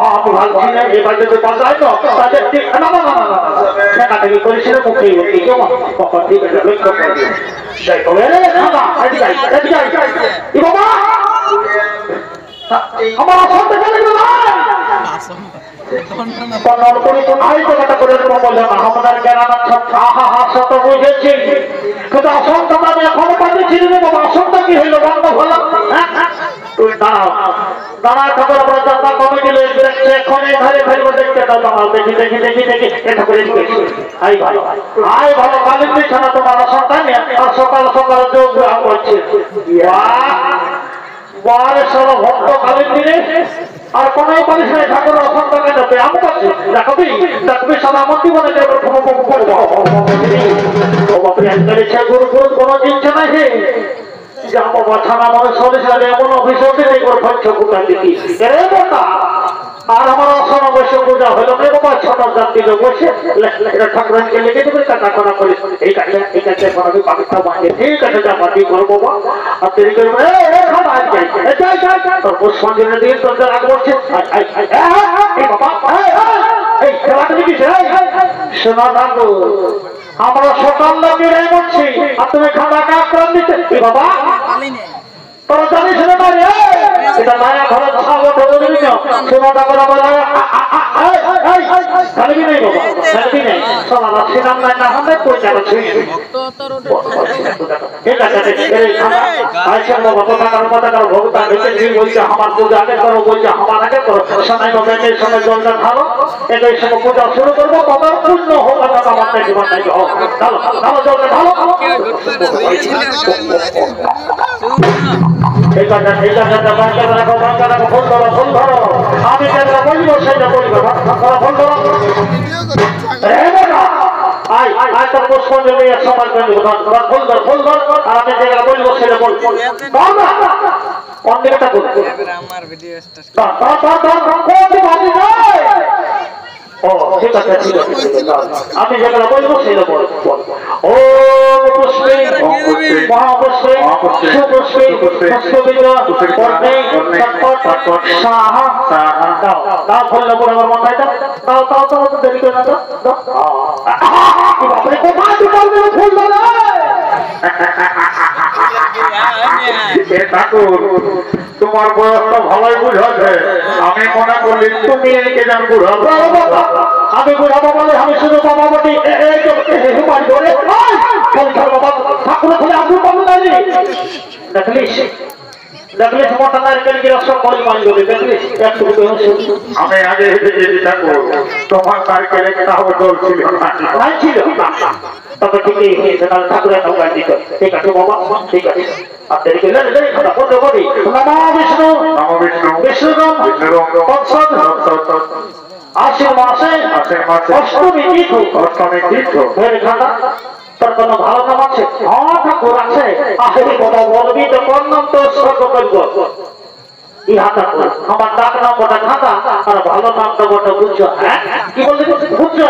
আমি ভাবছি না এবার যদি বাজায় তো তাদের ঠিক না না না না সেটাকে করিস না মুখেই বলছি কেউ কখন ঠিক আছে লক্ষ্য করবে বাবা আমার আসনটা চলে গেল আমাদের গ্রামের শত বুঝেছি কিন্তু আসনটা আমি এখনো পাঠিয়েছি বাবা আসনটা কি হইলো বন্ধ হলো তুই দাঁড়াও দাঁড়া ঠাকুর আমরা যাত্রা কমে গেলে এখনই ধরে ফেলবো দেখতে দাও দাঁড়াও দেখি এটা করে আই ভালো কালীন বিছানা তোমার আসনটা নিয়ে আর সকাল সকালে যোগ করছে ভক্ত কালীন দিনে আর কোন পারিস নাই ঠাকুর অসন্তানে যাবে আমি পাচ্ছি দেখবি সাদা মন্দির বলে গুরু গুরু কোন জিনিস নাই হে ছানা মানুষ সরিষালে এমন অভিযোগ আর আমার অসম অবশ্য পূজা হলো বাবা ছোট জাতি বসে ঠাকুরকে লিখে দেবে টাকা করা করে এই কাছে পাকিস্তান বাঁধে ঠিক আছে যা বাকি করবো বাবা আর দেরি করবো তোর পুষ্পাঞ্জলি দিয়ে তোর রাগ বলছে এই খেলাটা দেখিস শোনা থাকবো আমরা সকাল লাগিয়ে বলছি আর তুমি খানা কাজ করে দিতে বাবা তোরা জানিস না এটা মায়া ঘরে খাবো বুঝলি না শোনাটা করে বলা খালি নেই বাবা খালি নেই শোনা রাখছিলাম না হলে কই যাবে ঠিক আছে আচ্ছা বাবা কথা ভগবান বলছে আমার পূজা আগে করো বলছে আমার আগে করো সময় মোবাইলের সময় জলটা ঢালো এই সময় পূজা শুরু করবো তবে পূর্ণ হোক না আমার জীবন নাই হোক ঢালো ঢালো জলটা ঢালো ঠিক আছে ফোন ধরো আমি যেটা বলবো সেটা বলবো ফোন ধরো তোর পুষ্পাঞ্জলি সমাজ ফোন ধর আর আমি যেটা বলবো সেটা বলবো অন্যটা বলবো ও ঠিক আছে আমি যেটা বলবো সেটা বলবো ও পুষ্পে মহাপুষ্পে সুপুষ্পে পুষ্পবিদ্য কর্ণে তৎপর সাহা দাও বললো বলে আমার মাথায় দাও দেরি করে না দাও বাপরে কোথায় বলবে ফুল দাও ঠাকুর তোমার বয়সটা ভালোই বুঝাচ্ছে, আমি মনে করলি তুমি একে যান বুঝাবো। আমি বুঝাবো বলে আমি শুধু বাবা বলি ঠাকুর খুলে আসুন বাবু দাঁড়ি দেখলিস দেখলিস মোটা নারকেল কি রসম বলি মানি বলে দেখলিস একটু আমি আগে দেখেছি ঠাকুর, তোমার নারকেল একটা দল ছিল নাই ছিল তবে ঠিকই হয়েছে তাহলে ঠাকুরের নৌকা দিত ঠিক আছে বাবা ঠিক আছে আপনার কি বন্ধ করি নমো বিষ্ণু নম বিষ্ণু বিষ্ণুরম বিষ্ণুরম তৎসৎ আশ্বিন মাসে অষ্টমী তীর্থ ফের খানা তোর কোন ভালো নাম আছে? হ্যাঁ ঠাকুর আছে। আহেরি বাবা বলবি তো কোন নাম তো স্বর্গ করব ইহা ঠাকুর আমার ডাক নাম ওটা খাতা আর ভালো নামটা ওটা বুঝছো। হ্যাঁ কি বললি বুঝছো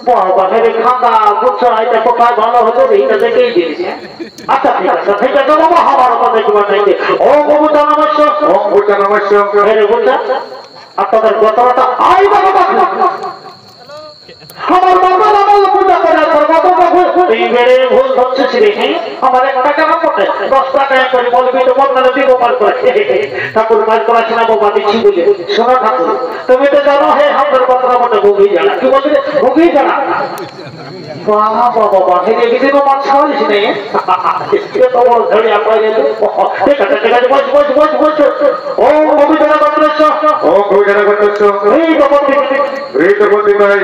বাবা হেরে খাতা বুঝছো এটা কোথায় ভালো হতো এইটা দেখেই দিয়েছি। আচ্ছা ঠিক আছে বাবা আমার কথা দেখবার নাইতে ও বাবু জানাবশ্য ওম ভূত নমস্য হেরে বুঝছা আপনাদের গোত্রটা আই বাবা আমার বাবা আমার পূজা করে তোর বাবা এই বেড়ে ভুল ধরছিস রে আমার 1 টাকা না পড়ে 10 টাকা করে বলবি তো বদলে দিব পার করে ঠাকুর কাজ করাছ না বাবা দিচ্ছি বলে শোনো ঠাকুর তুমি তো জানো হে আমাদের কথা মনে ভুগি জানা কি বলছিস ভুগি জানা বাবা বাবা হে দেখি তো মাছ খাওয়ালিস নেই এ তো বল ধরে আপনাকে ঠিক আছে বস ও পবিত্র করতেছ ওম ভূত নমস্য এই বাবা রে তো বলতে ভাই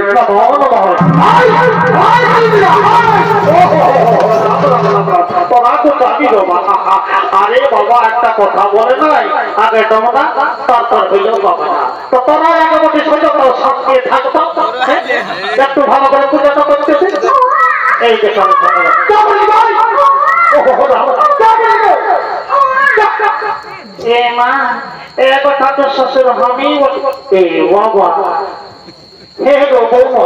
আরে বাবা একটা কথা বলে নাই আগে তোমরা তারপর হইলেও পাবে না তো তোমরা আগে বসে সোজা শান্তি থাকতো একটু ভালো করে পূজাটা করতেছে এই যে এ মা এ কথা তো শ্বশুর আমি এ বাবা হে গো বৌমা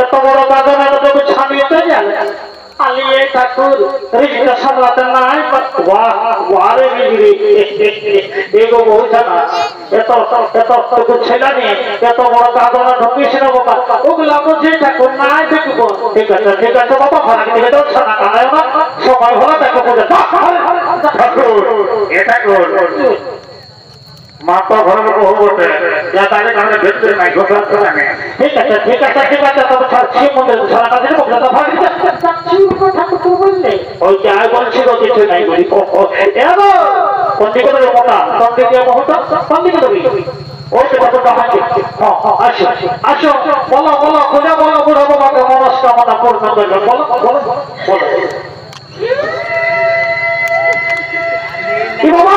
এত বড় বাগানে তো দেখো ছাড়িয়ে যাবে আলিয়ে ঠাকুর রিজিটা সামলাতে নাই ওয়ারে বিজরি এগো বলছে না এত ছেলে নিয়ে এত বড় বাগানে ঢুকিস না বাবা ওগুলা বুঝে ঠাকুর নাই দেখবো ঠিক আছে বাবা ভাড়া দিকে তো ছানা কানায় না সময় হলো দেখো বুঝে ঠাকুর এটা কর মাতা ঘরের বহু বটে যা তাহলে কারণে ভেতরে নাই ঘোষণা করে নেই। ঠিক আছে তবে ছাড়ছি মনে ছাড়া কাছে বলতে তো ভাবি ঠাকুর বললে ওই যে আয় বলছিল কিছু নাই বলি এগো কোন দিকে দেবে মোটা কোন দিকে মোটা কোন দিকে দেবে ওই যে ঠাকুরটা হাঁকে আসো বলো খুঁজে বলো বুড়ো বাবাকে মনস্কামনা পূর্ণ করবে বলো কি বাবা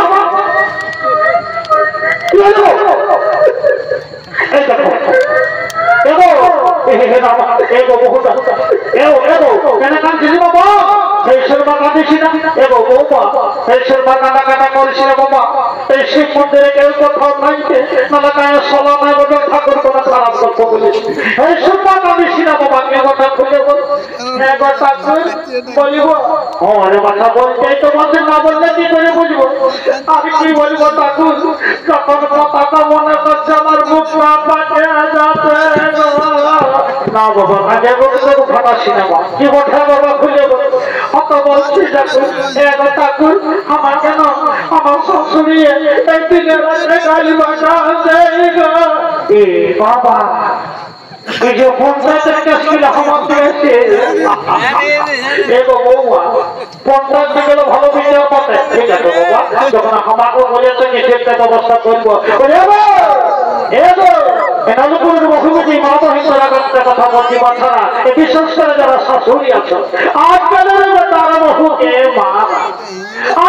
শিব মন্দিরে কেউ কোথাও থাকবে সলা নাই বলে ঠাকুর কোন খারাপ গল্প বলেছি এই সুন্দর কাঁদিস না বাবা কে কথা খুলে বলিব আরে কথা বলতেই তো বলছেন না বললে কি করে বুঝবো আমি কি বলবো ঠাকুর যখন কথাটা মনে করছে আমার বুক পাটে যাবে না বাবা কাজে বলতে ফাটা সিনেমা কি কথা বাবা খুলে অত বলছি ঠাকুর আমার কেন আমার শাশুড়ি একদিনে গাড়ি বাসা বাবা এই যে পঞ্চায়েতের কাছে আমার দিয়েছে বৌমা পঞ্চায়েত গেলে ভালো বিচার পাতে ঠিক আছে বাবা যখন আমাকে বলেছে নিষেধটা ব্যবস্থা করবো বহুমুখী মা বহিন্দরা কথা বলছি বাছারা বিশেষ করে যারা শাশুড়ি আছে আজকালের বেটার বহুকে মা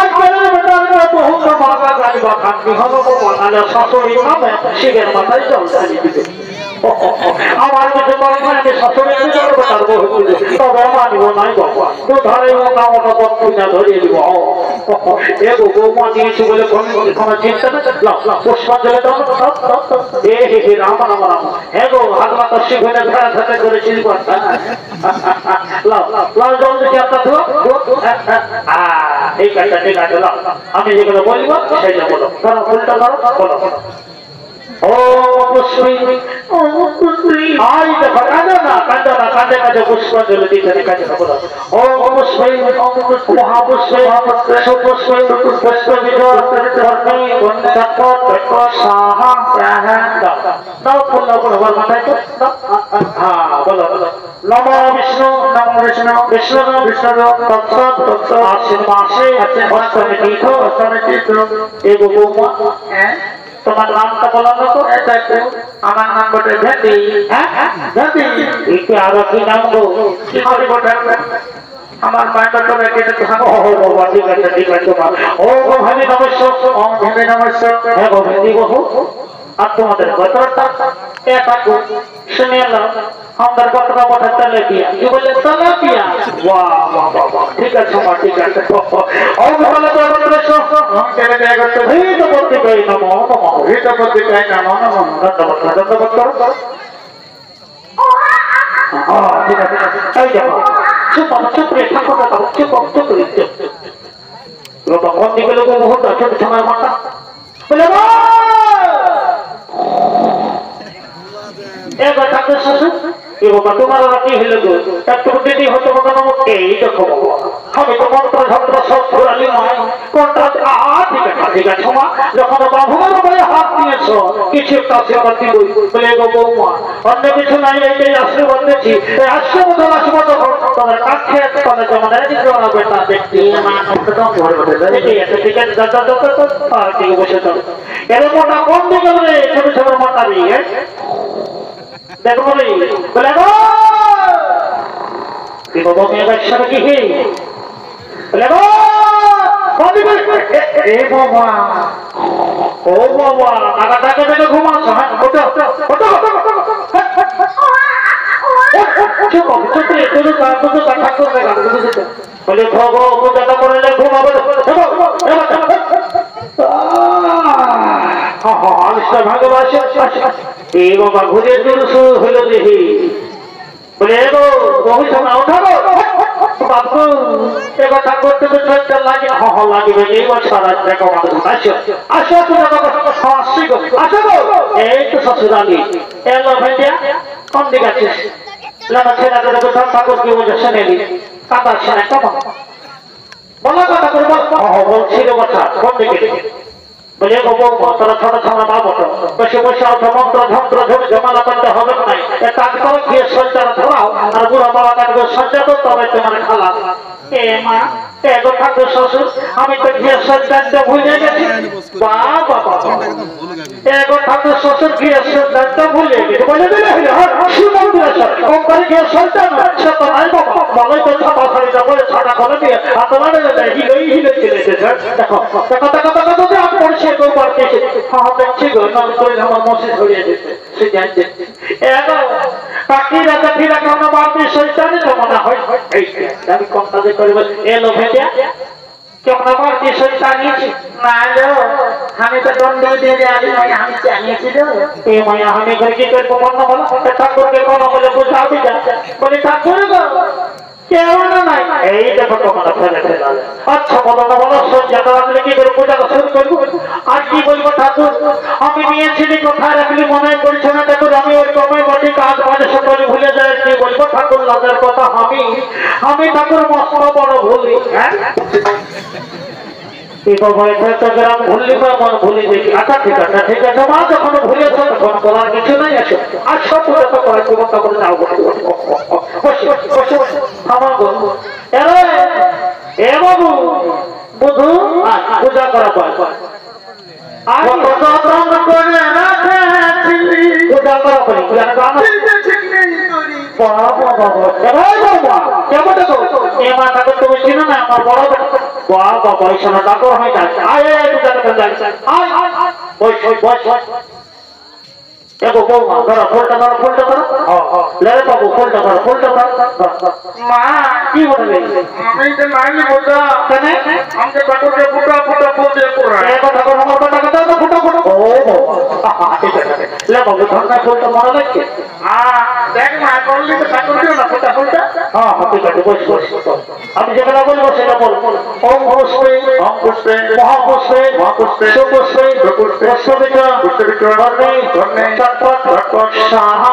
আজকালের বেটার বহুত মাগা গাড়ি বা খান্তি হলো বানালে শাশুড়ি নামে শিবের মাথায় জল ঢালি দিবে আমার কিছু আমি শাশুড়ি বেটার বহু তবে মানিব নাই বাবা তো ধরে মোটামোটা বন্ধুটা ধরিয়ে দিব এগো বৌমা দিয়েছি বলে কোনো চিন্তা না পুষ্পাঞ্জলি হে রাম এগো হাত মাথা শিখে ঘেরা থাকে করে চিনি লাল জল দেখি আপনার ঠিক আছে আমি যেগুলো বলবো সেইটা বলো উল্টা করো বলো ও পুষ্পী আই দেখো কাঁদো না কাঁদে কাঁদে পুষ্পাঞ্জলি দিতে কাজে বলো ও পুষ্পী মহাপুষ্পী সুপুষ্পী পুষ্প বিজয় কর্ণী বন্ধুত্ব সাহা দাও ফুল বলো মাথায় তো হ্যাঁ বলো নমো বিষ্ণু বিষ্ণু তৎসৎ আশ্বিন মাসে অষ্টমী তীর্থ এগো বৌমা তোমার নামটা বলা তো আমার নাম বটে ভেন্ডি। হ্যাঁ একটু আরো কি নাম গো কি করে বটে আমার মায়ের করে কেটে তো ও বাবা ঠিক আছে ও গো ভাবি নমস্কার ও ভেন্ডি নমস্কার। হ্যাঁ গো ভেন্ডি বহু আর তোমাদের গোত্রটা এটা গো শুনে এলাম আমাদের গোত্র বটে তেলাপিয়া কি বলে তেলাপিয়া বাহ ঠিক আছে মা ঠিক আছে ও বলে তো গোত্র हम केले क्या करते हैं? এই তো বলতে পাই নমো নমো ये तो बोलते हैं ना ना ना। ধন্যবাদ করো ঠিক আছে এই দেখো চুপ রে ঠাকুর চুপ রে বাবা কোন দিকে লোক বহুত আছে তোমার মাথা বলে এবার ঠাকুর শ্বশুর এ বাবা তোমার কি হলো গো একটু দিদি হতো না এই দেখো বাবা আমি তো মন্ত্র যন্ত্র সব ঘুরালি নয় কোনটা ঠিক আছে মা যখন বাবুমার বলে হাত নিয়েছো কিছু একটা আশীর্বাদ দিব বলে গো বৌমা অন্য কিছু নাই এইটাই আশীর্বাদ দিচ্ছি এই আশীর্বাদ তোমার কাছে তোমার যেমন বেটা দেখতে ঠিক আছে আর কি বসে চলো এর মোটা কোন দিকে বলে ছোট ছোট মোটা দিয়ে দেখো বলে বলে গো কি বাবা মেয়ে একসাথে কি বলে গো এ বাবা ও বাবা টাকাটাকে দেখে ঘুমাচ্ছ হ্যাঁ বলে ভগো পূজাটা করলে ঘুমাবো ভাগবাসে এই বাবা ঘুরে শুরু হইল দেখি বলে এগো বহু সময় ওঠাবো বাবু কথা করতে তো চলতে লাগে লাগবে এই বছর দেখো আসো আসছি গো আসো গো এই তো শ্বশুরালি এলো ভাইয়া কোন দিকে আছিস লানা ছেলেটা দেখো ঠাকুর কি বলছে শুনেলি কাতার শোনে কেমন বলো কথা করে বলছিল কথা কোন দিকে বলে গো বৌমা তোরা ছোট ছাড়া পাবো তো বসে বসে অর্থ মন্ত্র যন্ত্র ধরে জমানা করতে হবে না এক কাজ করো গিয়ে সঞ্চার ধরাও আর বুড়া বাবা কাটবে সঞ্চার তো তবে তোমার খালা এ মা এগো ঠাকুর শ্বশুর আমি তো গিয়ে সঞ্চারটা ভুলে গেছি বাবা এগো ঠাকুর শ্বশুর গিয়ে সঞ্চারটা ভুলে গেছি বলে দিলে গিয়ে সঞ্চার সে তো নাই বাবা বলে তো ছাপা শাড়িটা বলে ছাটা করে দিয়ে আর তোমার হিলে চলে এসেছে দেখো দেখো দেখো দেখো আমি পড়ছি গোবার দেখে দেখছি গো না করে আমার মশে ছড়িয়ে দিচ্ছে সে জানছে এগো কাকিরা কাকিরা কেন বাড়তি শৈতানি তো মনে হয় আমি কোনটা যে করবো এলো ভেটিয়া কেমন বাড়তি শৈতানি না এলো আমি তো দণ্ড দিয়ে আমি জানিয়েছি এই মায়া আমি করে কি করবো মনে হলো ঠাকুরকে কোনো বলে বুঝাবি যা বলি ঠাকুর গো কেমন নাই এই দেখো তোমার আচ্ছা বলো না বলো সজ্জাটা রাখলে কি করে পূজা শুরু করবো আর কি বলবো ঠাকুর আমি নিয়েছিলি কোথায় রাখলি মনে করছে না ঠাকুর আমি ওই কমে বটি কাজ মাঝে সকলে ভুলে যায় কি বলবো ঠাকুর লাজের কথা আমি ঠাকুর মস্ত বড় ভুলি হ্যাঁ ভুললি মন ভুলি দেখি আচ্ছা ঠিক আছে মা যখন ভুলেছ তখন করার কিছু নাই আছে আর সব পূজা তো করার ক্ষমতা করে যাও আমার বলবো এ বাবু বুধু পূজা করা পূজা করা তুমি চিনো না আমার বড় বাবা বয়সনা ডাকর হয়ে যাচ্ছে দেখো বৌমা ধরো ফুলটা ধরো লেরে বাবু ফুলটা ধরো মা কি বলবে আমি তো মাইলি বলতা কেন আমাকে ঠাকুরকে ফুটা ফুল দিয়ে পুরা কথা কোনো আমার কথা কথা ফুটা ও ঠিক আছে লে বাবু ধরনা ফুলটা মনে লাগছে দেখ মা করলি তো ঠাকুরকে না ফুটা হ্যাঁ ঠিক আছে বস বস আমি যেটা বলবো সেটা বল ওম পুষ্পে মহাপুষ্পে সুপুষ্পে পুষ্পবিক্র ধর্মে চটপট সাহা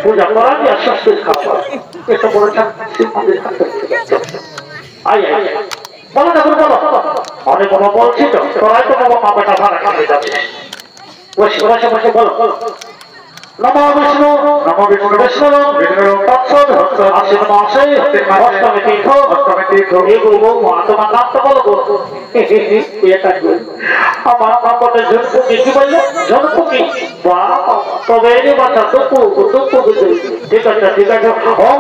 পূজা করা দিয়ে স্বস্তির খাওয়া এটা বড় বলো না বলো অনেক বাবা বলছি তো তোরাই তো বাবা মা বেটা ভাড়া খাবে যাচ্ছে বসে বসে বসে বলো নমো বিষ্ণু বিষ্ণু তৎসৎ আশ্বিন মাসে অষ্টমী তীর্থ এই বলবো তোমার নামটা বলো আমার নাম বলে ঝনপুকি কি বললে ঝনপুকি তবে এই বাচ্চা টুকু ঠিক আছে ওম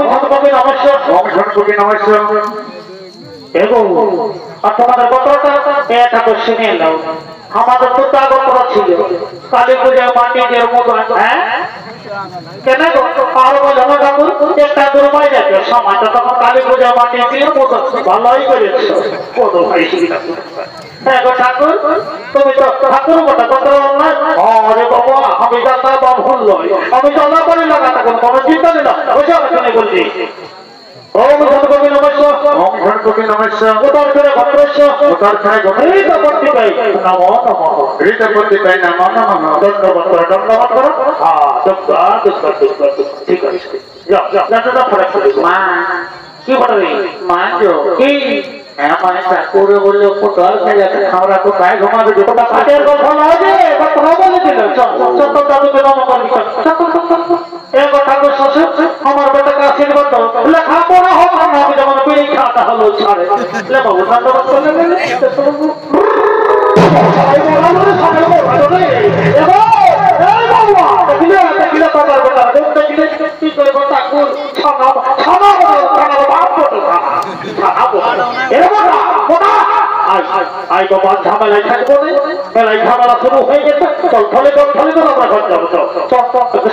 ঝনপুকি নমস্কার এবং তোমাদের গোত্রটা এটা তো শুনে নাও আমাদের দুটা গোত্র ছিল কালী পূজায় মাটি দিয়ে মতো হ্যাঁ কেন আরো বলে একটা দুর্বাই যাচ্ছে সমাজটা তখন কালী পূজায় মাটি দিয়ে মতো ভালোই করেছে কত ভাই হ্যাঁ গো ঠাকুর তুমি তো ঠাকুর গোটা গোত্র নয় আরে বাবা আমি জানতা বা ভুল নয় আমি জানা করে লাগাতে কোনো চিন্তা নেই না বসে শুনে বলছি ওম ঝনপুকি নমস্কার উত্তর করে ভদ্রেশ্বর নমো নমঃ দণ্ডবত করো ঠিক আছে যাও ফরক মা কি বলবি মা কি মানে ঠাকুরে বললো পটল আমরা তো গায়ে ঘুমাবে যেটা কাঠের কথা নয় যে কথা বলে দিল চত্বর দাদুকে নম করবি ঠাকুর শ্বশুর আমার বেটাকে আশীর্বাদ দাও লেখাপড়া হোক না আমি যেমন বেড়ে খাতা হলো ছাড়ে বাবু ধন্যবাদ করলে ঝামেলায় থাকবো মেলায় ঝামেলা শুরু হয়ে গেছে ফলে আমরা ঘর যাবো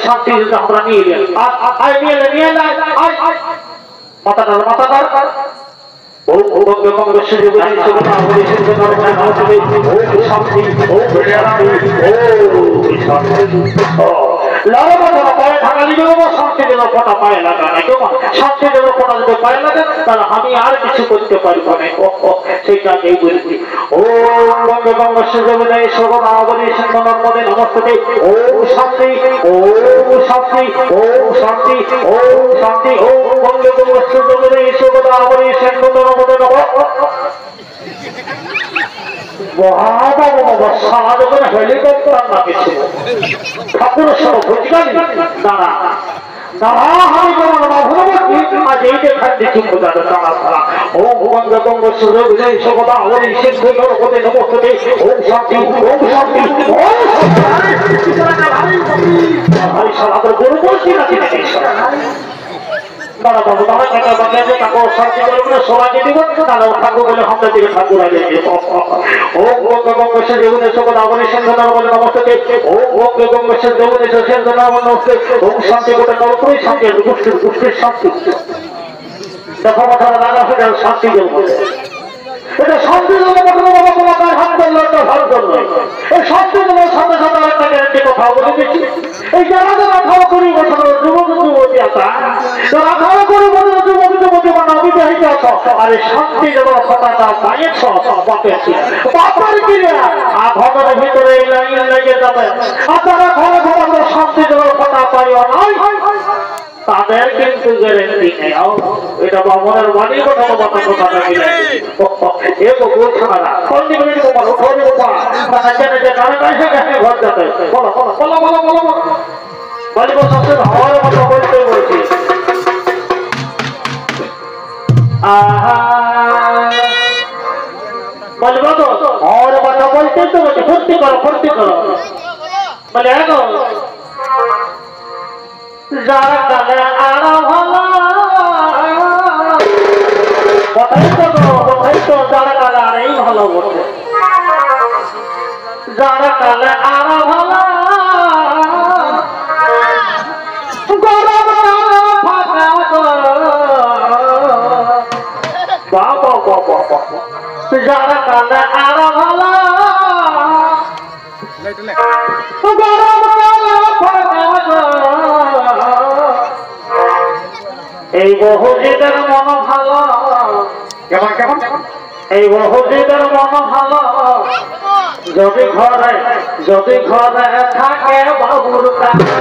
শান্তি আমরা নিয়ে নিয়ে মাথাটার আমি আর কিছু করতে পারবো না সেইটাকেই বলছি ও বঙ্গে বঙ্গ সুযোগে সর্বদাবলী নর্মদে নমস্তে ও শান্তি ও শান্তি ও শান্তি ও শান্তি ও বঙ্গে বঙ্গ সুযোগে সর্বদাবলী নর্মদে নম হেলিকপ্টার না কিছু ঠাকুরের সব বুঝলেন দাঁড়া গরু বলছি নাকি দাদা বাবু দাদা কাকা বানিয়ে ঠাকুর শান্তি করবে সবাইকে দিব দাদা ঠাকুর বলে হামলা দিকে ঠাকুর আগে ও গঙ্গেশ্বর দেবনে সকল আবরী সিন্ধনার বলে নমস্তে ও গঙ্গেশ্বর দেবনে সিন্ধনার বলে নমস্তে ওম শান্তি গোটা কল্পই শান্তি গোষ্ঠীর শান্তি দেখো কথা দাদা সেটা শান্তি দেব এটা শান্তি দেবো বাবা তোমাকে হাত ধরলো একটা ভালো করলো এই শান্তি দেবো সাথে সাথে একটা গ্যারান্টি কথা বলে দিচ্ছি এই যারা যারা খাওয়া করি বছর যুবক যুবতী আসা যারা খাওয়া করি বছর যুবক যুবতী মানে অবিবাহিত আস আরে শান্তি দেবো কথাটা পাইয়েছ বাপের কিনে ঘরের ভিতরে এই লাইন লেগে যাবে আর যারা ঘরে ঘরে শান্তি দেবো কথা পাইও নয় তাদের কিন্তু গ্যারেন্টি নেই এটা বামনের বাড়ি কথা কথা মিলে এ বলবো ছাড়া কন্দি মিনিট তোমার ঘরে ঘর যাবে বলো বলো বলো বলো বলো বলবো সবচেয়ে হওয়ার মতো বলতে বলছি বলবো তো হওয়ার কথা বলতে তো বলছি ফুর্তি করো বলে এখন যারা কালে আরো ভালো কথাই তো যারা কালে আরেই ভালো বটে যারা কালে আরো ভালো যারা কালে আরো ভালো এই বহুজিদের মন ভালো কেমন কেমন কেমন এই বহুজিদের মন ভালো যদি ঘরে থাকে বাবুর কাছে